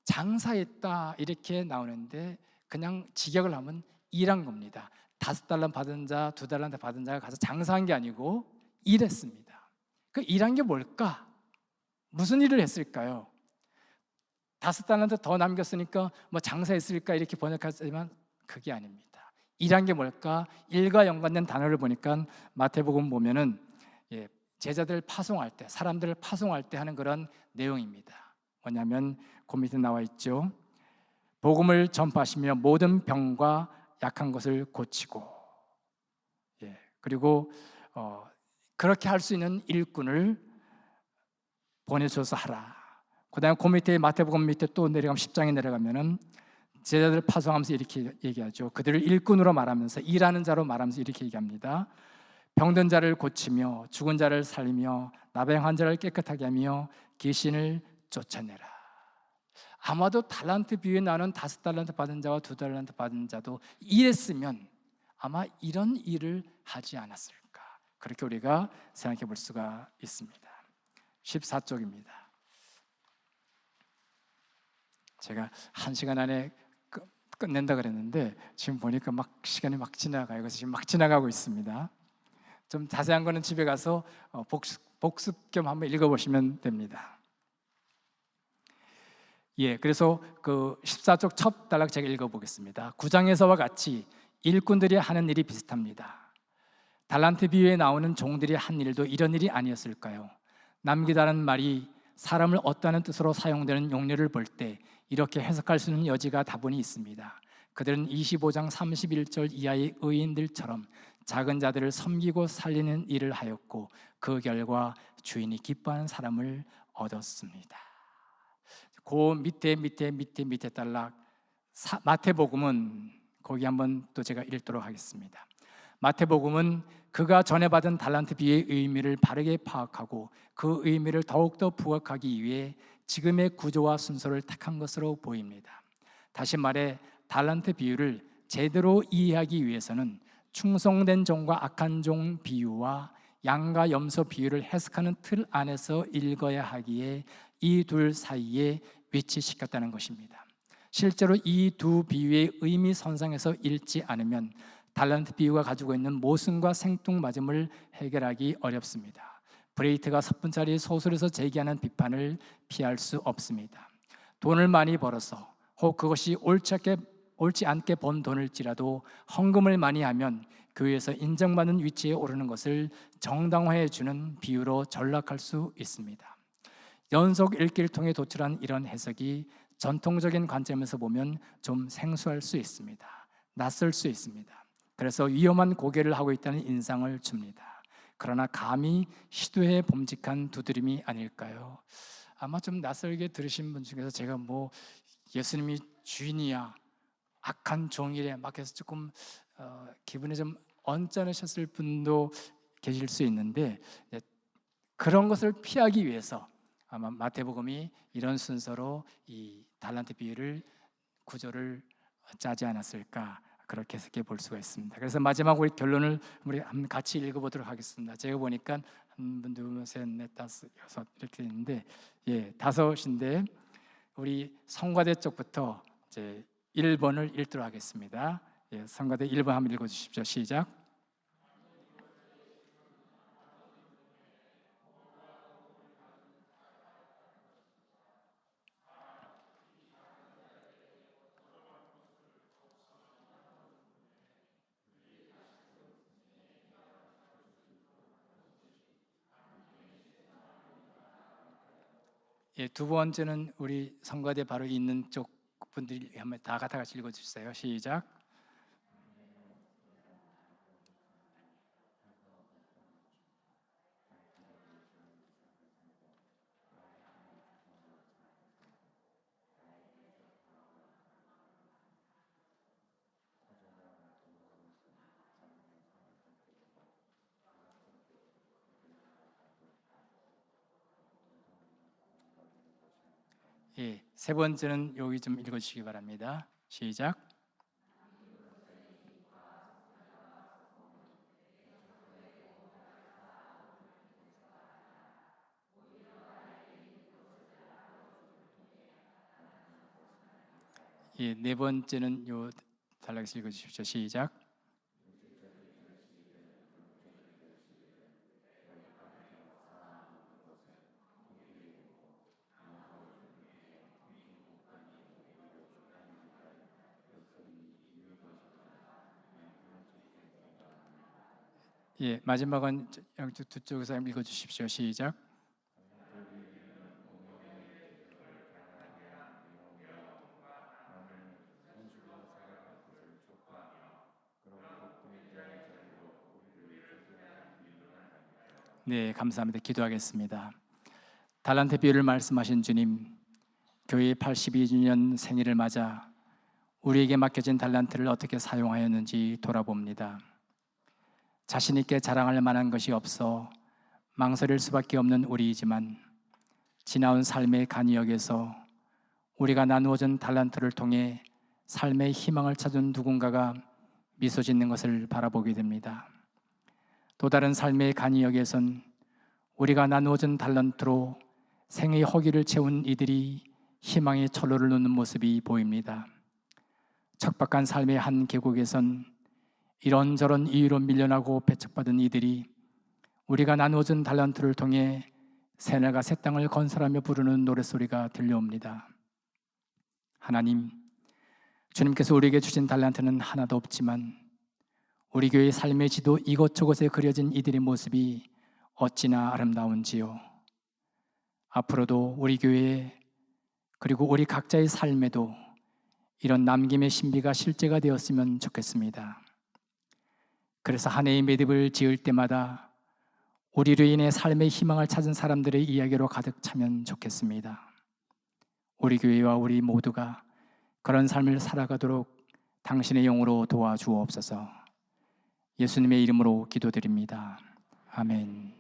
장사했다 이렇게 나오는데 그냥 직역을 하면 일한 겁니다. 5달러 받은 자, 2달러 받은 자가 가서 장사한 게 아니고 일했습니다. 그 일한 게 뭘까? 무슨 일을 했을까요? 5달러 더 남겼으니까 뭐 장사했을까 이렇게 번역하지만 그게 아닙니다. 일한 게 뭘까? 일과 연관된 단어를 보니까 마태복음 보면은 제자들을 파송할 때, 사람들을 파송할 때 하는 그런 내용입니다. 뭐냐면 그 밑에 나와 있죠. 복음을 전파하시며 모든 병과 약한 것을 고치고, 그리고 그렇게 할 수 있는 일꾼을 보내줘서 하라. 그 다음에 그 밑에 마태복음 밑에 또 내려가면 10장에 내려가면은 제자들 파송하면서 이렇게 얘기하죠. 그들을 일꾼으로 말하면서 일하는 자로 말하면서 이렇게 얘기합니다. 병든 자를 고치며 죽은 자를 살리며 나병 환자를 깨끗하게 하며 귀신을 쫓아내라. 아마도 달란트 비유에 나오는 5달란트 받은 자와 2달란트 받은 자도 일했으면 아마 이런 일을 하지 않았을까. 그렇게 우리가 생각해 볼 수가 있습니다. 14쪽입니다. 제가 1시간 안에 끝낸다 그랬는데 지금 보니까 시간이 막 지나가요. 그래서 지금 막 지나가고 있습니다. 좀 자세한 거는 집에 가서 복습 겸 한번 읽어보시면 됩니다. 그래서 그 14쪽 첫 단락 제가 읽어보겠습니다. 9장에서와 같이 일꾼들이 하는 일이 비슷합니다. 달란트 비유에 나오는 종들이 한 일도 이런 일이 아니었을까요? 남기다는 말이 사람을 얻다는 뜻으로 사용되는 용례를 볼 때 이렇게 해석할 수 있는 여지가 다분히 있습니다. 그들은 25장 31절 이하의 의인들처럼 작은 자들을 섬기고 살리는 일을 하였고 그 결과 주인이 기뻐하는 사람을 얻었습니다. 그 밑에 단락 마태복음은 거기 한번 또 제가 읽도록 하겠습니다. 마태복음은 그가 전해받은 달란트 비유의 의미를 바르게 파악하고 그 의미를 더욱더 부각하기 위해 지금의 구조와 순서를 택한 것으로 보입니다. 다시 말해 달란트 비유를 제대로 이해하기 위해서는 충성된 종과 악한 종 비유와 양과 염소 비유를 해석하는 틀 안에서 읽어야 하기에 이 둘 사이에 위치시켰다는 것입니다. 실제로 이 두 비유의 의미 선상에서 읽지 않으면 달란트 비유가 가지고 있는 모순과 생뚱맞음을 해결하기 어렵습니다. 브레이트가 서푼짜리 소설에서 제기하는 비판을 피할 수 없습니다. 돈을 많이 벌어서 혹 그것이 옳지 않게 번 돈일지라도 헌금을 많이 하면 교회에서 인정받는 위치에 오르는 것을 정당화해 주는 비유로 전락할 수 있습니다. 연속 읽기를 통해 도출한 이런 해석이 전통적인 관점에서 보면 좀 생소할 수 있습니다. 낯설 수 있습니다. 그래서 위험한 고개를 하고 있다는 인상을 줍니다. 그러나 감히 시도해 봄직한 두드림이 아닐까요? 아마 좀 낯설게 들으신 분 중에서 제가 뭐 예수님이 주인이야, 악한 종이래 막 해서 조금 기분이 좀 언짢으셨을 분도 계실 수 있는데 그런 것을 피하기 위해서 아마 마태복음이 이런 순서로 이 달란트 비유를 구조를 짜지 않았을까 그렇게 해석해 볼 수가 있습니다. 그래서 마지막 우리 결론을 우리 한번 같이 읽어보도록 하겠습니다. 제가 보니까 한 분, 둘, 셋, 넷, 다섯, 여섯 이렇게 있는데 5인데 우리 성가대 쪽부터 이제 1번을 읽도록 하겠습니다. 예, 성가대 1번 한번 읽어주십시오. 시작. 예, 두 번째는 우리 성가대 바로 있는 쪽 분들이 한번 다 같이 읽어주세요. 시작. 예, 세 번째는 여기 좀 읽어주시기 바랍니다. 시작. 예, 네 번째는 요 달라서 읽어주십시오. 시작. 예, 마지막은 양쪽 두 쪽에서 읽어주십시오. 시작. 네, 감사합니다. 기도하겠습니다. 달란트 비유를 말씀하신 주님, 교회의 82주년 생일을 맞아 우리에게 맡겨진 달란트를 어떻게 사용하였는지 돌아봅니다. 자신 있게 자랑할 만한 것이 없어 망설일 수밖에 없는 우리이지만 지나온 삶의 간이역에서 우리가 나누어진 달란트를 통해 삶의 희망을 찾은 누군가가 미소 짓는 것을 바라보게 됩니다. 또 다른 삶의 간이역에선 우리가 나누어진 달란트로 생의 허기를 채운 이들이 희망의 철로를 놓는 모습이 보입니다. 척박한 삶의 한 계곡에선 이런저런 이유로 밀려나고 배척받은 이들이 우리가 나누어진 달란트를 통해 새날과 새 땅을 건설하며 부르는 노랫소리가 들려옵니다. 하나님, 주님께서 우리에게 주신 달란트는 하나도 없지만 우리 교회의 삶의 지도 이곳저곳에 그려진 이들의 모습이 어찌나 아름다운지요. 앞으로도 우리 교회에 그리고 우리 각자의 삶에도 이런 남김의 신비가 실제가 되었으면 좋겠습니다. 그래서 한 해의 매듭을 지을 때마다 우리로 인해 삶의 희망을 찾은 사람들의 이야기로 가득 차면 좋겠습니다. 우리 교회와 우리 모두가 그런 삶을 살아가도록 당신의 영으로 도와주옵소서. 예수님의 이름으로 기도드립니다. 아멘.